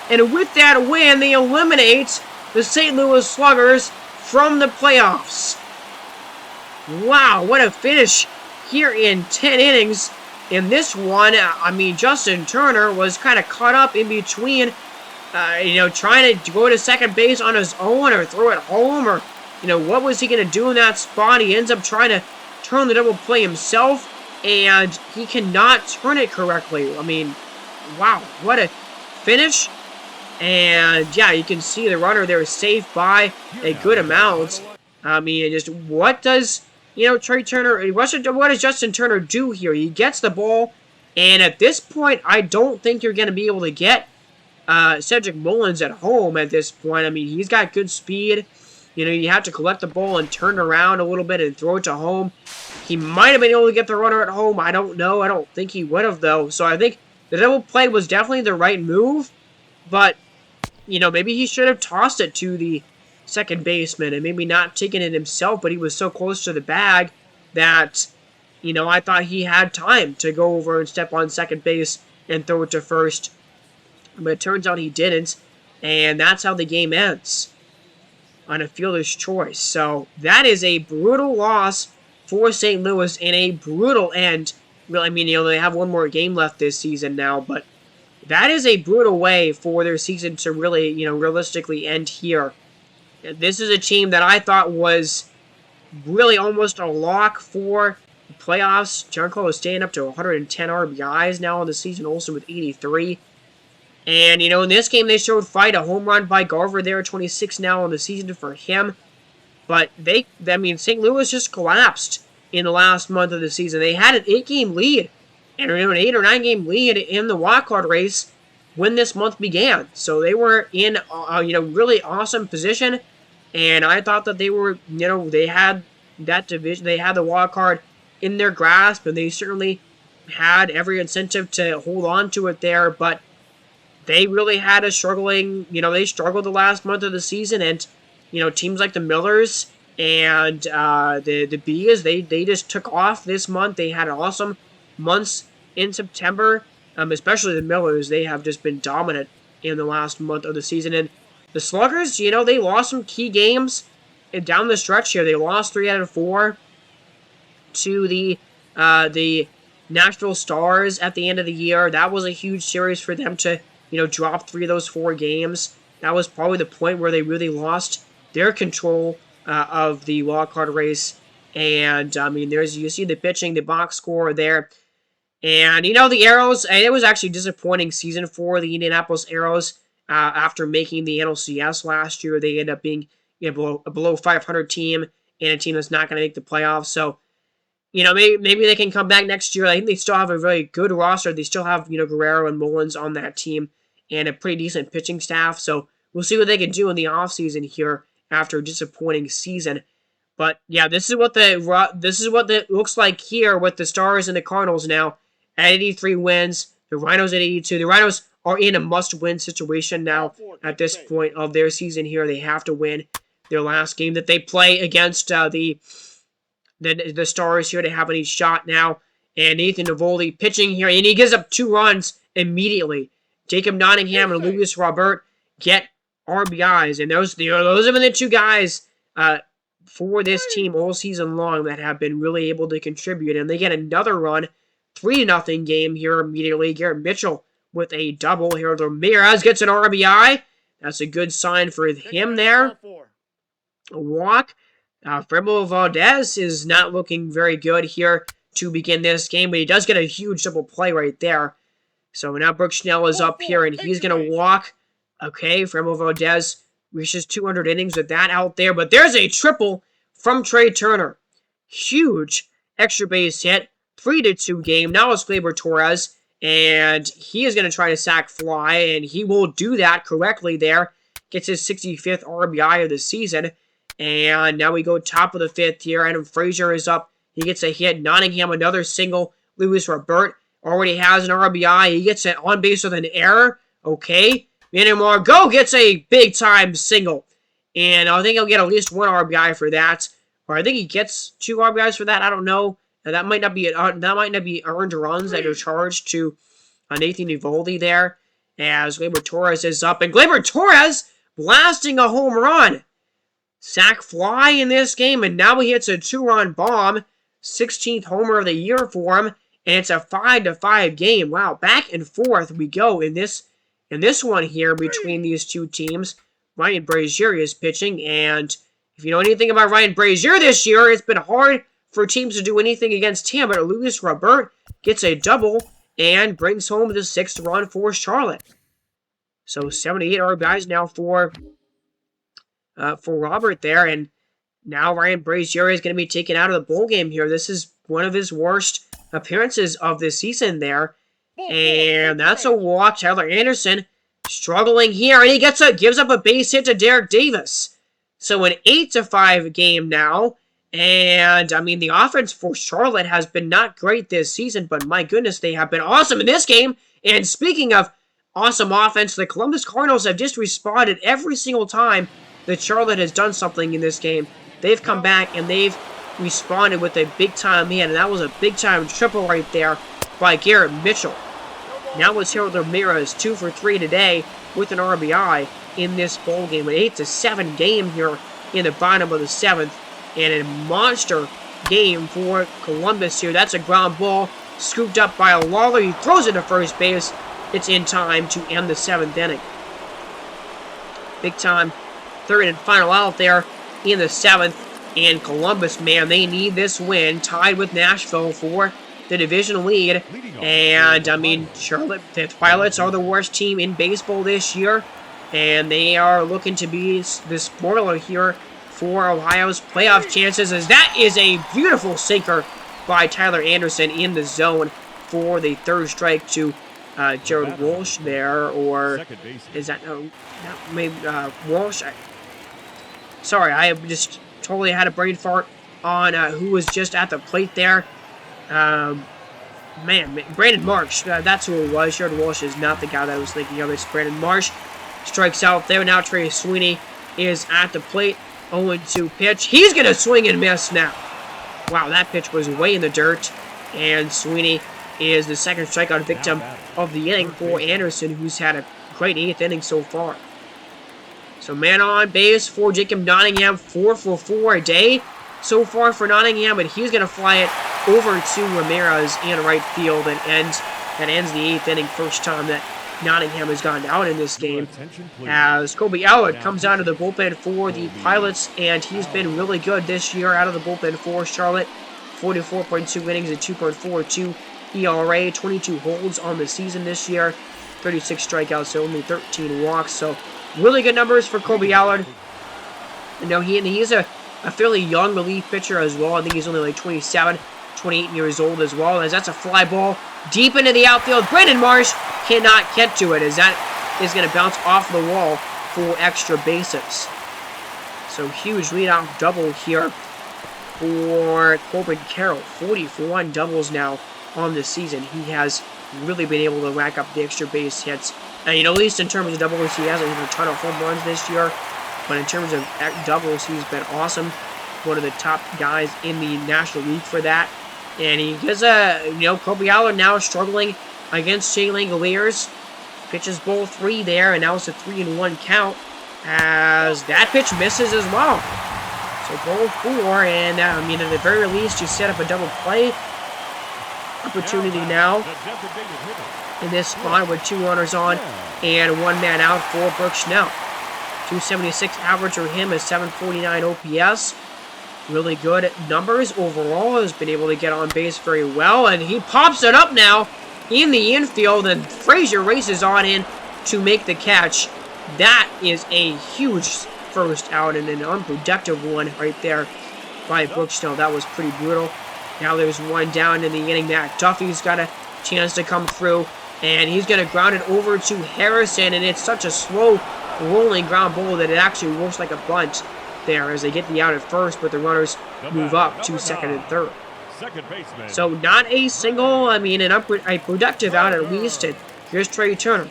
[SPEAKER 1] And with that win, they eliminate the St. Louis Sluggers from the playoffs. Wow, what a finish here in 10 innings. In this one, I mean, Justin Turner was kind of caught up in between, trying to go to second base on his own or throw it home, or, what was he going to do in that spot? He ends up trying to turn the double play himself, and he cannot turn it correctly. I mean, wow, what a finish. And, yeah, you can see the runner there is safe by a good amount. I mean, just what does... Trey Turner, what does Justin Turner do here? He gets the ball, and at this point, I don't think you're going to be able to get Cedric Mullins at home at this point. I mean, he's got good speed. You have to collect the ball and turn it around a little bit and throw it to home. He might have been able to get the runner at home. I don't know. I don't think he would have, though. So I think the double play was definitely the right move, but, maybe he should have tossed it to the second baseman and maybe not taking it himself, but he was so close to the bag that, I thought he had time to go over and step on second base and throw it to first. But it turns out he didn't, and that's how the game ends, on a fielder's choice. So that is a brutal loss for St. Louis and a brutal end. Well, I mean, they have one more game left this season now, but that is a brutal way for their season to really, realistically end here. This is a team that I thought was really almost a lock for the playoffs. Giancarlo is staying up to 110 RBIs now in the season, Olsen with 83. And, in this game they showed fight. A home run by Garver there, 26 now in the season for him. But St. Louis just collapsed in the last month of the season. They had an 8-game lead, and an 8 or 9-game lead in the wildcard race when this month began. So they were in really awesome position, and I thought that they were, they had that division, they had the wild card in their grasp, and they certainly had every incentive to hold on to it there, but they really had a struggling, they struggled the last month of the season, and, teams like the Millers and the Bees, they just took off this month. They had awesome months in September. Especially the Millers, they have just been dominant in the last month of the season. And the Sluggers, they lost some key games down the stretch here. They lost 3 out of 4 to the Nashville Stars at the end of the year. That was a huge series for them to, drop 3 of those 4 games. That was probably the point where they really lost their control of the wildcard race. And, you see the pitching, the box score there. And, the Arrows, it was actually a disappointing season for the Indianapolis Arrows. After making the NLCS last year, they end up being a below 500 team and a team that's not going to make the playoffs. So, maybe they can come back next year. I think they still have a very good roster. They still have, Guerrero and Mullins on that team and a pretty decent pitching staff. So, we'll see what they can do in the offseason here after a disappointing season. But, yeah, this is what it looks like here with the Stars and the Cardinals now. At 83 wins, the Rhinos at 82. The Rhinos are in a must-win situation now at this point of their season here. They have to win their last game that they play against the Stars here to have any shot now. And Nathan Navoli pitching here, and he gives up 2 runs immediately. Jacob Nottingham and Luis Robert get RBIs, and those have been the 2 guys for this team all season long that have been really able to contribute, and they get another run. 3-0 game here immediately. Garrett Mitchell with a double here. Ramirez gets an RBI. That's a good sign for him there. A walk. Frambo Valdez is not looking very good here to begin this game, but he does get a huge double play right there. So now Brooke Schnell is up here, and he's going to walk. Okay, Frambo Valdez reaches 200 innings with that out there, but there's a triple from Trey Turner. Huge extra base hit, 3-2 game. Now it's Gleyber Torres, and he is going to try to sack fly, and he will do that correctly there. Gets his 65th RBI of the season. And now we go top of the 5th here. Adam Frazier is up. He gets a hit. Nottingham, another single. Luis Robert already has an RBI. He gets it on base with an error. Okay. Manny Margot gets a big-time single. And I think he'll get at least 1 RBI for that. Or I think he gets 2 RBIs for that. I don't know. That might not be earned runs that are charged to Nathan Eovaldi there. As Gleyber Torres is up. And Gleyber Torres blasting a home run. Sack fly in this game, and now he hits a 2-run bomb. 16th homer of the year for him, and it's a 5-5 game. Wow, back and forth we go in this one here between these two teams. Ryan Brazier is pitching, and if you know anything about Ryan Brazier this year, it's been hard for teams to do anything against him, but Luis Robert gets a double and brings home the 6th run for Charlotte. So 78 RBIs now for Robert there, and now Ryan Brazier is going to be taken out of the bowl game here. This is one of his worst appearances of the season there, and that's a walk. Tyler Anderson struggling here, and he gives up a base hit to Derek Davis. So an 8-5 game now, and I mean the offense for Charlotte has been not great this season, but my goodness, they have been awesome in this game. And speaking of awesome offense, the Columbus Cardinals have just responded every single time that Charlotte has done something in this game. They've come back and they've responded with a big-time hit, and that was a big-time triple right there by Garrett Mitchell. Now it's Harold Ramirez, 2 for 3 today with an RBI in this bowl game. An 8-7 game here in the bottom of the 7th, and a monster game for Columbus here. That's a ground ball scooped up by Lawler. He throws it to first base. It's in time to end the 7th inning. Big-time third and final out there in the 7th, and Columbus, man, they need this win, tied with Nashville for the division lead. And I mean, Charlotte, the Pilots are the worst team in baseball this year, and they are looking to be the spoiler here for Ohio's playoff chances, as that is a beautiful sinker by Tyler Anderson in the zone for the 3rd strike to Jared Walsh there, or is that maybe Walsh? Sorry, I just totally had a brain fart on who was just at the plate there. Man, Brandon Marsh, that's who it was. Jared Walsh is not the guy that I was thinking of. It's Brandon Marsh. Strikes out there. Now Trey Sweeney is at the plate. 0-2 pitch. He's going to swing and miss now. Wow, that pitch was way in the dirt. And Sweeney is the 2nd strikeout victim of the inning for Anderson, who's had a great 8th inning so far. So man on base for Jacob Nottingham, 4 for 4 a day so far for Nottingham, but he's going to fly it over to Ramirez in right field, and that ends the 8th inning, first time that Nottingham has gone out in this game, as Kobe Allard comes out of the bullpen for the Pilots, and he's been really good this year out of the bullpen for Charlotte. 44.2 innings and 2.42 ERA, 22 holds on the season this year, 36 strikeouts, so only 13 walks, so really good numbers for Kobe Allard. You know, he's a fairly young relief pitcher as well. I think he's only like 27, 28 years old as well, as that's a fly ball deep into the outfield. Brandon Marsh cannot get to it, as that is going to bounce off the wall for extra bases. So huge leadoff double here for Corbin Carroll. 41 doubles now on the season. He has really been able to rack up the extra base hits. And, you know, at least in terms of doubles, he hasn't hit a ton of home runs this year. But in terms of doubles, he's been awesome. One of the top guys in the National League for that. And he gets Kobe Allard now struggling against Shea Langoliers. Pitches ball 3 there, and now it's a 3-1 count, as that pitch misses as well. So ball 4, and I mean, at the very least, you set up a double play opportunity now in this spot with 2 runners on and 1 man out for Brooke Schnell. 276 average for him is 749 OPS. Really good numbers overall. Has been able to get on base very well. And he pops it up now in the infield. And Frazier races on in to make the catch. That is a huge first out and an unproductive one right there by Brookstone. That was pretty brutal. Now there's one down in the inning. Matt Duffy's got a chance to come through. And he's going to ground it over to Harrison. And it's such a slow rolling ground ball that it actually works like a bunt there as they get the out at first, but the runners move up to second and third. So not a single, a productive out at least. And here's Trey Turner. A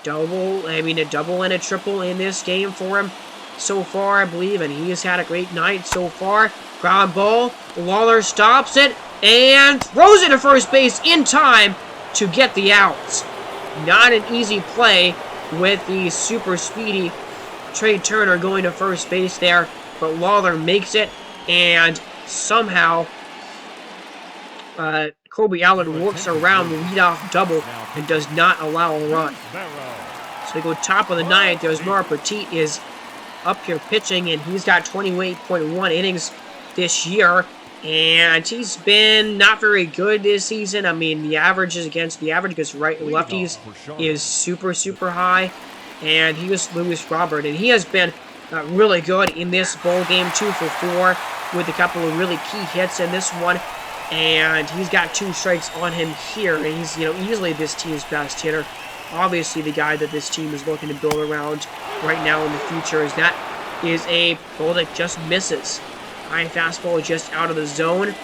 [SPEAKER 1] double and a triple in this game for him so far, I believe, and he has had a great night so far. Ground ball, Lawler stops it and throws it to first base in time to get the outs. Not an easy play with the super speedy Trey Turner going to first base there, but Lawler makes it, and somehow Kobe Allen works around the leadoff double and does not allow a run. So they go top of the ninth. There's Mara Petit is up here pitching, and he's got 28.1 innings this year, and he's been not very good this season. I mean, the average against lefties is super, super high. And he was Lewis Robert, and he has been really good in this bowl game, 2 for 4, with a couple of really key hits in this one. And he's got 2 strikes on him here, and he's easily this team's best hitter. Obviously, the guy that this team is looking to build around right now in the future is a ball that just misses. High fastball just out of the zone,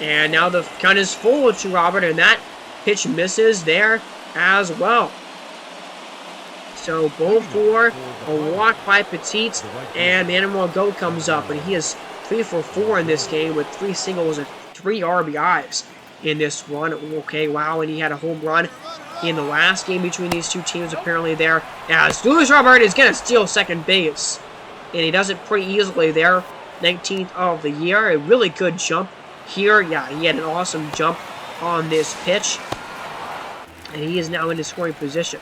[SPEAKER 1] and now the count is full to Robert, and that pitch misses there as well. So, ball 4, a walk by Petit, and Manuel Go comes up, and he is 3 for 4 in this game with 3 singles and 3 RBIs in this one. Okay, wow, and he had a home run in the last game between these two teams apparently there. As Lewis Robert is going to steal second base, and he does it pretty easily there. 19th of the year, a really good jump here. Yeah, he had an awesome jump on this pitch, and he is now in the scoring position.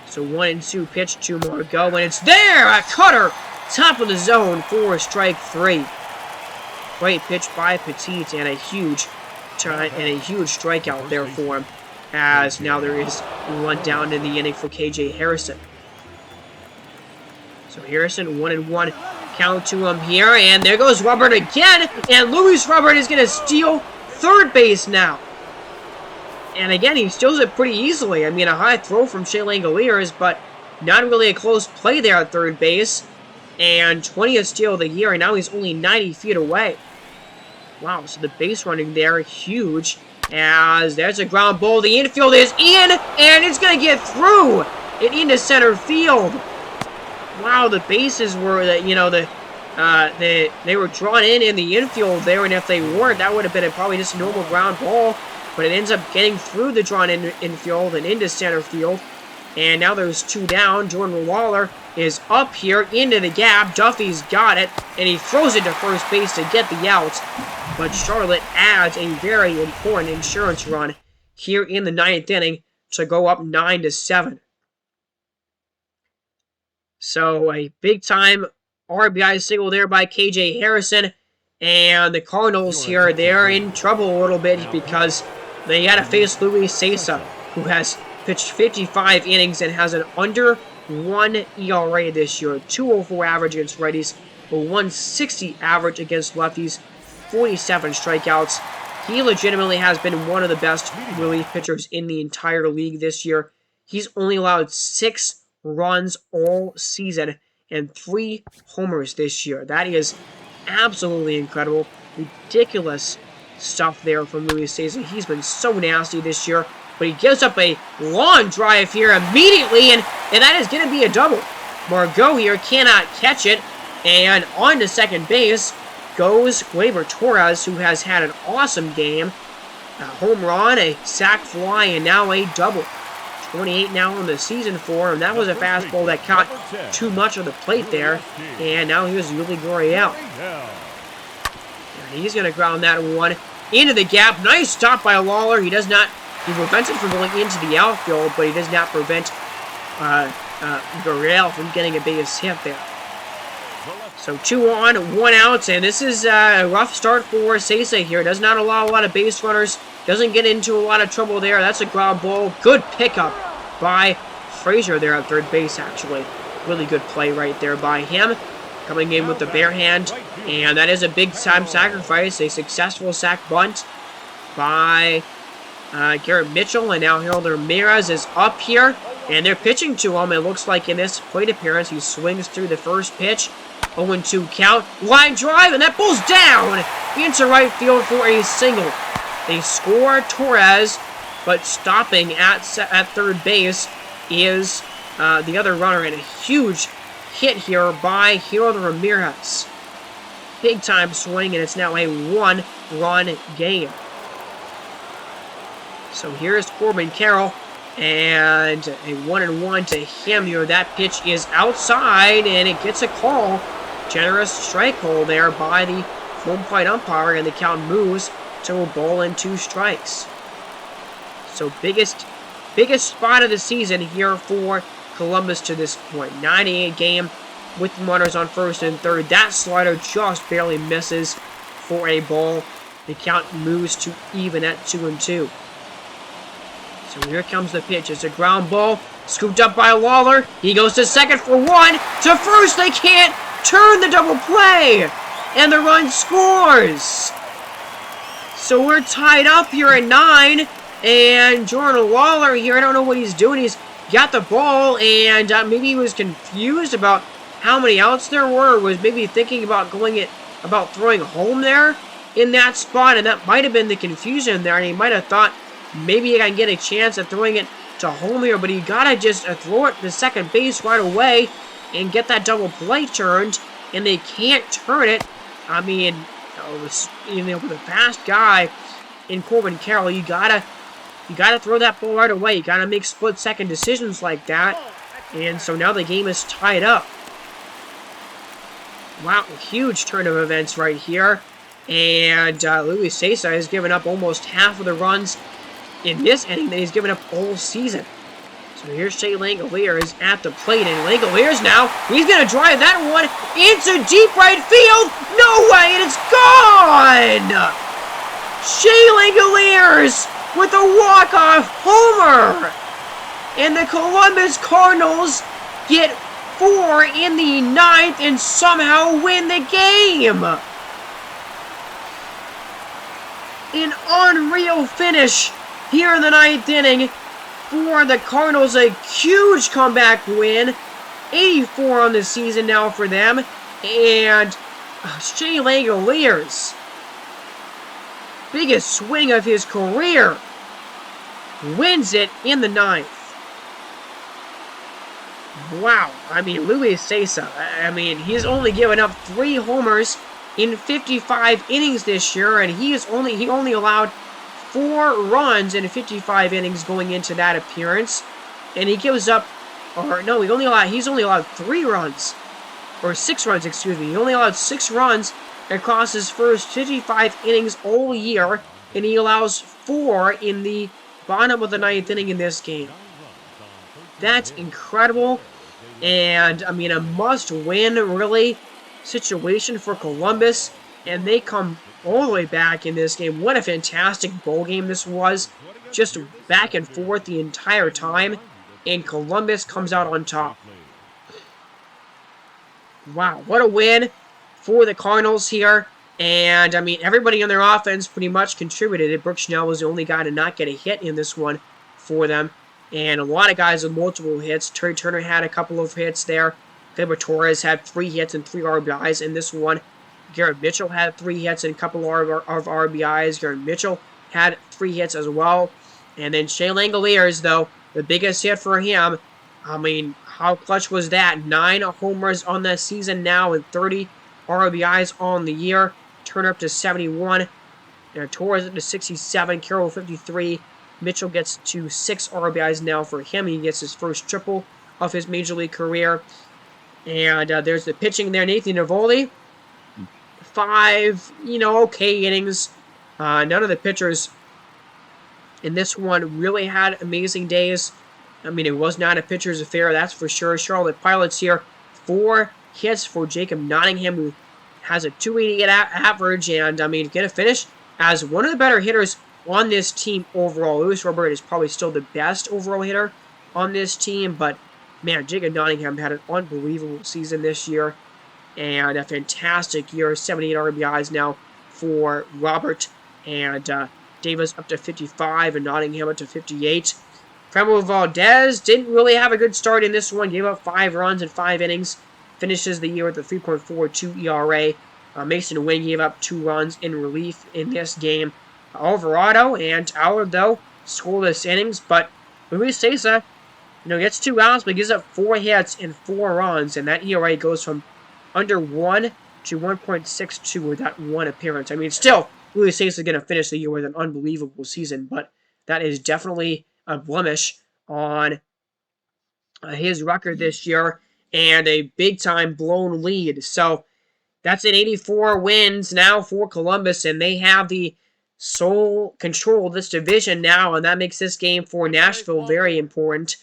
[SPEAKER 1] So 1-2 pitch to Margot, and it's there! A cutter! Top of the zone for strike 3. Great pitch by Petit, and a huge strikeout there for him, as now there is one down in the inning for KJ Harrison. So Harrison, 1-1 count to him here, and there goes Robert again, and Luis Robert is going to steal third base now. And again, he steals it pretty easily. I mean, a high throw from Shea Langoliers, but not really a close play there at third base. And 20th steal of the year, and now he's only 90 feet away. Wow, so the base running there, huge. As there's a ground ball, the infield is in, and it's going to get through and into center field. Wow, the bases were, they were drawn in the infield there, and if they weren't, that would have been probably just a normal ground ball. But it ends up getting through the drawn-in infield and into center field. And now there's 2 down. Jordan Lawler is up here into the gap. Duffy's got it, and he throws it to first base to get the out. But Charlotte adds a very important insurance run here in the 9th inning to go up 9-7. So a big-time RBI single there by KJ Harrison. And the Cardinals here, they're in trouble a little bit because they got to face Luis Cessa, who has pitched 55 innings and has an under 1 ERA this year. 2.04 average against righties, a 160 average against lefties, 47 strikeouts. He legitimately has been one of the best relief pitchers in the entire league this year. He's only allowed 6 runs all season and 3 homers this year. That is absolutely incredible. Ridiculous stuff there from Luis Cessa. He's been so nasty this year, but he gives up a long drive here immediately, and that is going to be a double. Margot here cannot catch it, and on to second base goes Gleyber Torres, who has had an awesome game. A home run, a sac fly, and now a double. 28 now in the season for him. That was a fastball that caught too much of the plate there, and now here's Yuli Gurriel. He's going to ground that one into the gap. Nice stop by Lawler. He prevents it from going into the outfield, but he does not prevent Gurriel from getting a base hit there.
[SPEAKER 2] The left
[SPEAKER 1] So 2 on, 1 out, and this is a rough start for Sesa here. Does not allow a lot of base runners. Doesn't get into a lot of trouble there. That's a ground ball. Good pickup by Frazier there at third base, actually. Really good play right there by him. Coming in with the bare hand. And that is a big-time sacrifice. A successful sac bunt by Garrett Mitchell. And now Harold Ramirez is up here. And they're pitching to him. It looks like in this plate appearance, he swings through the first pitch. 0-2 count. Line drive, and that ball's down into right field for a single. They score Torres, but stopping at third base is the other runner, and a huge hit here by Harold Ramirez. Big time swing, and it's now a 1-run game. So here's Corbin Carroll, and a 1-1 to him here. That pitch is outside, and it gets a call. Generous strike call there by the home plate umpire, and the count moves to a ball and 2 strikes. So biggest spot of the season here for Columbus to this point. 98 game with runners on first and third. That slider just barely misses for a ball. The count moves to even at 2-2. So here comes the pitch. It's a ground ball. Scooped up by Lawler. He goes to second for 1. To first, they can't turn the double play. And the run scores. So we're tied up here at 9. And Jordan Lawler here, I don't know what he's doing. He's got the ball, and maybe he was confused about how many outs there were, or was maybe thinking about throwing home there in that spot, and that might have been the confusion there, and he might have thought maybe he can get a chance at throwing it to home here, but you gotta just throw it to second base right away and get that double play turned, and they can't turn it. I mean, with a fast guy in Corbin Carroll, you gotta throw that ball right away. You gotta make split-second decisions like that, and so now the game is tied up. Wow, huge turn of events right here, and Luis Cessa has given up almost half of the runs in this inning that he's given up all season. So here's Shea Langoliers at the plate, and Langoliers now, he's going to drive that one into deep right field. No way, and it's gone! Shea Langoliers with a walk-off homer! And the Columbus Cardinals get 4 in the 9th and somehow win the game! An unreal finish here in the 9th inning for the Cardinals. A huge comeback win. 84 on the season now for them. And Shea Langoliers, biggest swing of his career, wins it in the 9th. Wow. I mean, Luis Cessa, I mean, he's only given up 3 homers in 55 innings this year, and he only allowed 4 runs in 55 innings going into that appearance, and he gives up, or no, he's only allowed 3 runs, or 6 runs, excuse me. He only allowed 6 runs across his first 55 innings all year, and he allows 4 in the bottom of the 9th inning in this game. That's incredible, and I mean, a must-win, really, situation for Columbus, and they come all the way back in this game. What a fantastic bowl game this was. Just back and forth the entire time, and Columbus comes out on top. Wow, what a win for the Cardinals here. And, I mean, everybody on their offense pretty much contributed. Brooks Schnell was the only guy to not get a hit in this one for them. And a lot of guys with multiple hits. Trey Turner had a couple of hits there. Gleyber Torres had 3 hits and 3 RBIs in this one. Garrett Mitchell had 3 hits and a couple of RBIs. Garrett Mitchell had 3 hits as well. And then Shea Langoliers, though, the biggest hit for him. I mean, how clutch was that? 9 homers on the season now and 30 RBIs on the year. Turner up to 71. Torres up to 67. Carroll 53. Mitchell gets to 6 RBIs now for him. He gets his first triple of his Major League career. And there's the pitching there. Nathan Eovaldi, 5, okay innings. None of the pitchers in this one really had amazing days. I mean, it was not a pitcher's affair, that's for sure. Charlotte Pilots here, 4 hits for Jacob Nottingham, who has a 288 average, and, I mean, going to finish as one of the better hitters on this team overall. Luis Robert is probably still the best overall hitter on this team, but, man, Jacob Nottingham had an unbelievable season this year, and a fantastic year. 78 RBIs now for Robert, and Davis up to 55, and Nottingham up to 58. Fremont Valdez didn't really have a good start in this one. Gave up 5 runs in 5 innings. Finishes the year with a 3.42 ERA. Mason Wynn gave up 2 runs in relief in this game. Alvarado and Allard, though, scoreless innings, but Luis Cessa, gets 2 outs, but gives up 4 hits and 4 runs, and that ERA goes from under 1 to 1.62 with that 1 appearance. I mean, still, Luis Cessa is going to finish the year with an unbelievable season, but that is definitely a blemish on his record this year, and a big-time blown lead. So that's an 84 wins now for Columbus, and they have the sole control of this division now, and that makes this game for Nashville very important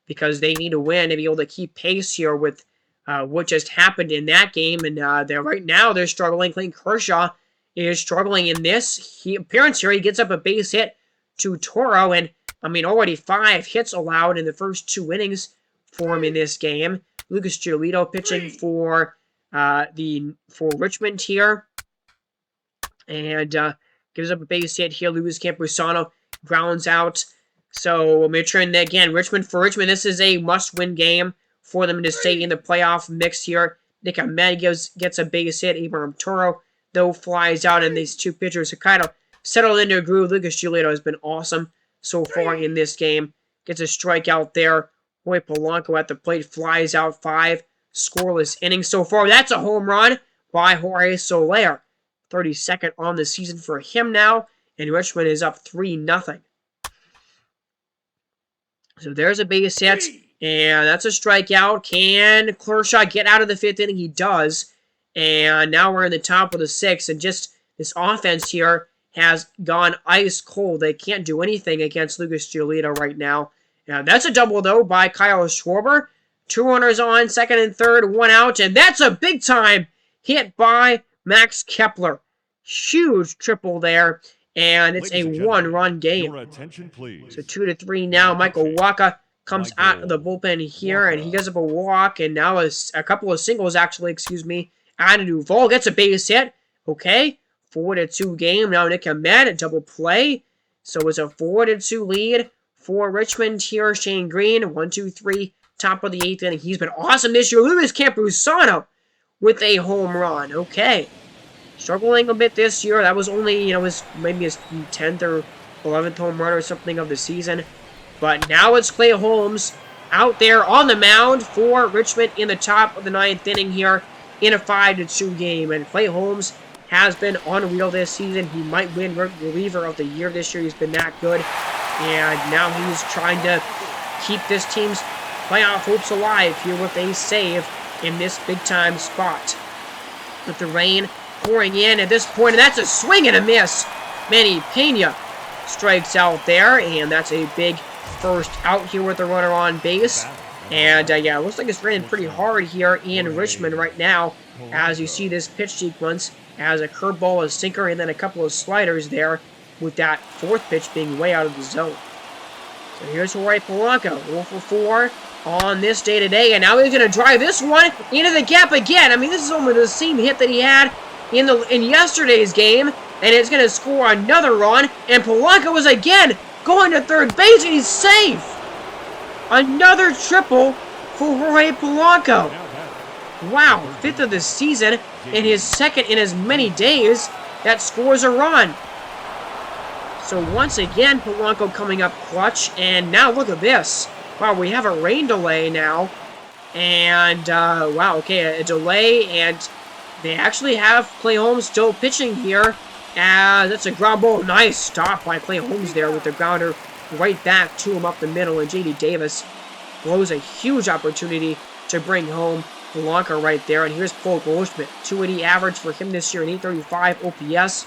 [SPEAKER 1] because they need to win to be able to keep pace here with what just happened in that game. And right now they're struggling. Clayton Kershaw is struggling in this appearance here. He gets up a base hit to Toro, and I mean, already 5 hits allowed in the first 2 innings for him in this game. Lucas Giolito pitching for Richmond here, and gives up a base hit here. Luis Campusano grounds out. So Mitchell again, Richmond, this is a must-win game for them to stay in the playoff mix here. Nick Ahmed gets a base hit. Abraham Toro, though, flies out, and these 2 pitchers have kind of settled into a groove. Lucas Giolito has been awesome so far in this game. Gets a strikeout there. Roy Polanco at the plate flies out. 5 scoreless innings so far. That's a home run by Jorge Soler. 32nd on the season for him now, and Richmond is up 3-0. So there's a base hit, and that's a strikeout. Can Kershaw get out of the 5th inning? He does. And now we're in the top of the 6th, and just this offense here has gone ice cold. They can't do anything against Lucas Giolito right now. Now, that's a double, though, by Kyle Schwarber. 2 runners on, 2nd and 3rd, 1 out, and that's a big-time hit by Max Kepler. Huge triple there, and it's a 1-run game. So 2-3 now. Michael Waka comes out of the bullpen here, and he gives up a walk, and now a couple of singles, actually, Adam Duvall gets a base hit. Okay, 4-2 game. Now Nick Ahmed, a double play. So it's a 4-2 lead for Richmond here. Shane Green, 1-2-3, top of the 8th inning. He's been awesome this year. Luis Campusano with a home run. Okay. Struggling a bit this year. That was only, maybe his 10th or 11th home run or something of the season. But now it's Clay Holmes out there on the mound for Richmond in the top of the 9th inning here in a 5-2 game. And Clay Holmes has been unreal this season. He might win reliever of the year this year. He's been that good. And now he's trying to keep this team's playoff hopes alive here with a save in this big-time spot. With the rain pouring in at this point, and that's a swing and a miss. Manny Pena strikes out there, and that's a big first out here with the runner on base. And, yeah, it looks like it's raining pretty hard here in Richmond right now, as you see this pitch sequence as a curveball, a sinker, and then a couple of sliders there, with that 4th pitch being way out of the zone. So here's Jorge Polanco, 0-for-4 on this day today, and now he's going to drive this one into the gap again. I mean, this is almost the same hit that he had in yesterday's game, and it's going to score another run, and Polanco is again going to 3rd base, and he's safe. Another triple for Jorge Polanco. Wow, 5th of the season, and his 2nd in as many days that scores a run. So once again, Polanco coming up clutch, and now look at this. Wow, we have a rain delay now, and wow, okay, a delay, and they actually have Clay Holmes still pitching here. That's a ground ball. Nice stop by Clay Holmes there with the grounder right back to him up the middle, and J.D. Davis blows a huge opportunity to bring home Polanco right there. And here's Paul Goldschmidt, 280 average for him this year, and 835 OPS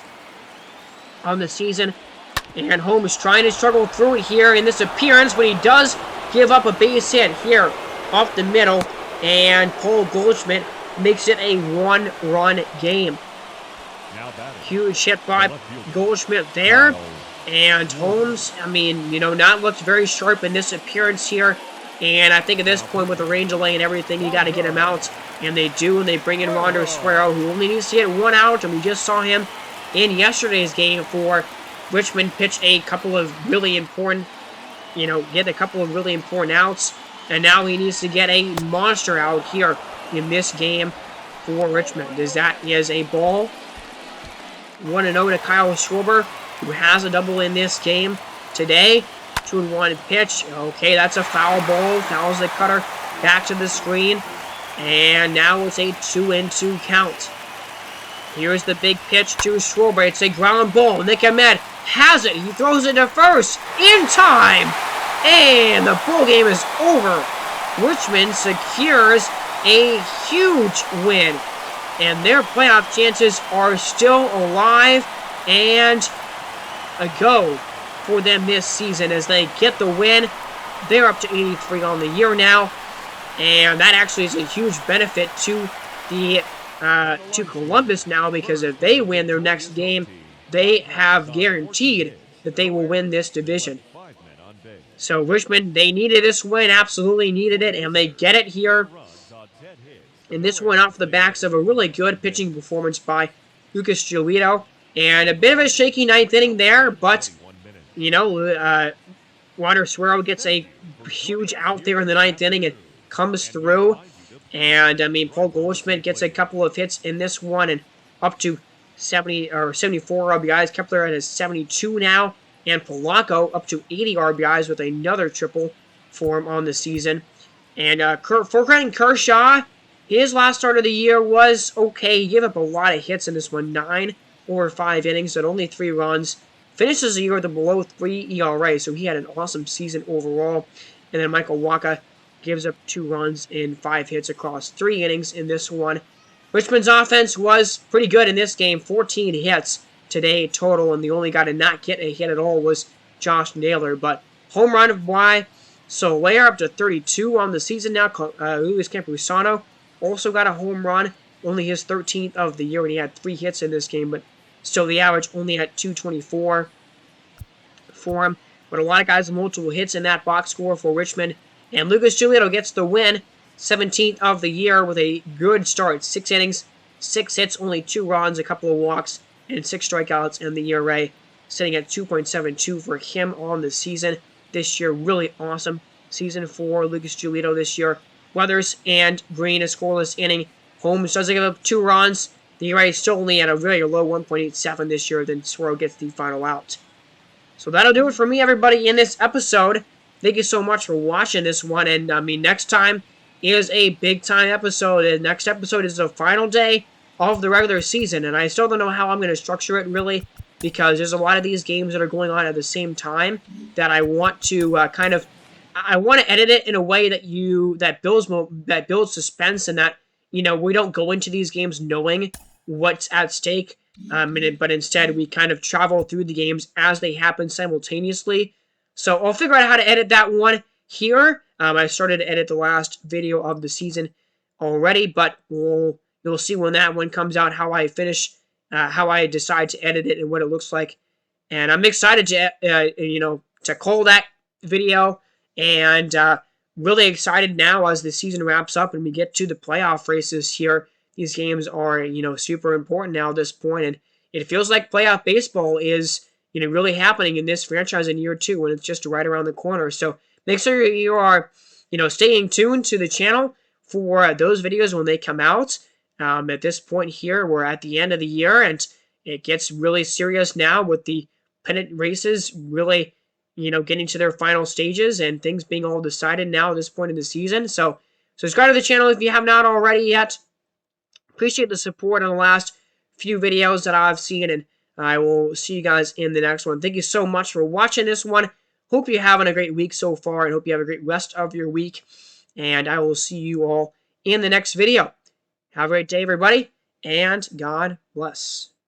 [SPEAKER 1] on the season. And Holmes trying to struggle through it here in this appearance, but he does give up a base hit here off the middle, and Paul Goldschmidt makes it a 1-run game.
[SPEAKER 2] Now batting.
[SPEAKER 1] Huge hit by Goldschmidt there. And Holmes, I mean, you know, not looked very sharp in this appearance here. And I think at this point, with the range delay and everything, you got to get him out. And they do, and they bring in Rondo Suero, who only needs to get 1 out. And we just saw him in yesterday's game for Richmond pitch a couple of really important, you know, get a couple of really important outs. And now he needs to get a monster out here in this game for Richmond. That is a ball. 1-0 to Kyle Schwarber, who has a double in this game today. 2-1 pitch. Okay, that's a foul ball. Fouls the cutter back to the screen. And now it's a 2-2 count. Here's the big pitch to Schwarber. It's a ground ball. Nick Ahmed has it. He throws it to first in time. And the ball game is over. Richmond secures a huge win. And their playoff chances are still alive and a go for them this season as they get the win. They're up to 83 on the year now. And that actually is a huge benefit to the to Columbus now, because if they win their next game, they have guaranteed that they will win this division. So Richmond, they needed this win, absolutely needed it, and they get it here. And this went off the backs of a really good pitching performance by Lucas Giolito. And a bit of a shaky ninth inning there, but, you know, Wander Suero gets a huge out there in the ninth inning and comes through. And, I mean, Paul Goldschmidt gets a couple of hits in this one and up to 70 or 74 RBIs. Kepler at 72 now. And Polanco up to 80 RBIs with another triple for him on the season. And for Clayton Kershaw, his last start of the year was okay. He gave up a lot of hits in this one. 9 over 5 innings and only 3 runs. Finishes the year with a below 3 ERA, so he had an awesome season overall. And then Michael Wacha gives up 2 runs in 5 hits across 3 innings in this one. Richmond's offense was pretty good in this game. 14 hits today total, and the only guy to not get a hit at all was Josh Naylor. But home run by Soler up to 32 on the season now. Luis Campusano also got a home run, only his 13th of the year, and he had 3 hits in this game, but still the average only at 224 for him. But a lot of guys with multiple hits in that box score for Richmond. And Lucas Giolito gets the win, 17th of the year with a good start. 6 innings, 6 hits, only 2 runs, a couple of walks, and 6 strikeouts, and the ERA sitting at 2.72 for him on the season this year. Really awesome season for Lucas Giolito this year. Weathers and Green a scoreless inning. Holmes doesn't give up 2 runs. The ERA is still only at a really low 1.87 this year. Then Suero gets the final out. So that'll do it for me, everybody, in this episode. Thank you so much for watching this one. And, I mean, next time is a big-time episode. The next episode is the final day of the regular season. And I still don't know how I'm going to structure it, really, because there's a lot of these games that are going on at the same time that I want to I want to edit it in a way that builds suspense, and that, you know, we don't go into these games knowing what's at stake, but instead we kind of travel through the games as they happen simultaneously. So I'll figure out how to edit that one here. I started to edit the last video of the season already, but you'll see when that one comes out how I finish, how I decide to edit it and what it looks like. And I'm excited to call that video. And really excited now as the season wraps up and we get to the playoff races here. These games are, you know, super important now at this point, and it feels like playoff baseball is, you know, really happening in this franchise in year 2 when it's just right around the corner. So make sure you are, you know, staying tuned to the channel for those videos when they come out. At this point here, we're at the end of the year, and it gets really serious now with the pennant races really, you know, getting to their final stages and things being all decided now at this point in the season. So subscribe to the channel if you have not already yet. Appreciate the support on the last few videos that I've seen, and I will see you guys in the next one. Thank you so much for watching this one. Hope you're having a great week so far, and hope you have a great rest of your week. And I will see you all in the next video. Have a great day, everybody, and God bless.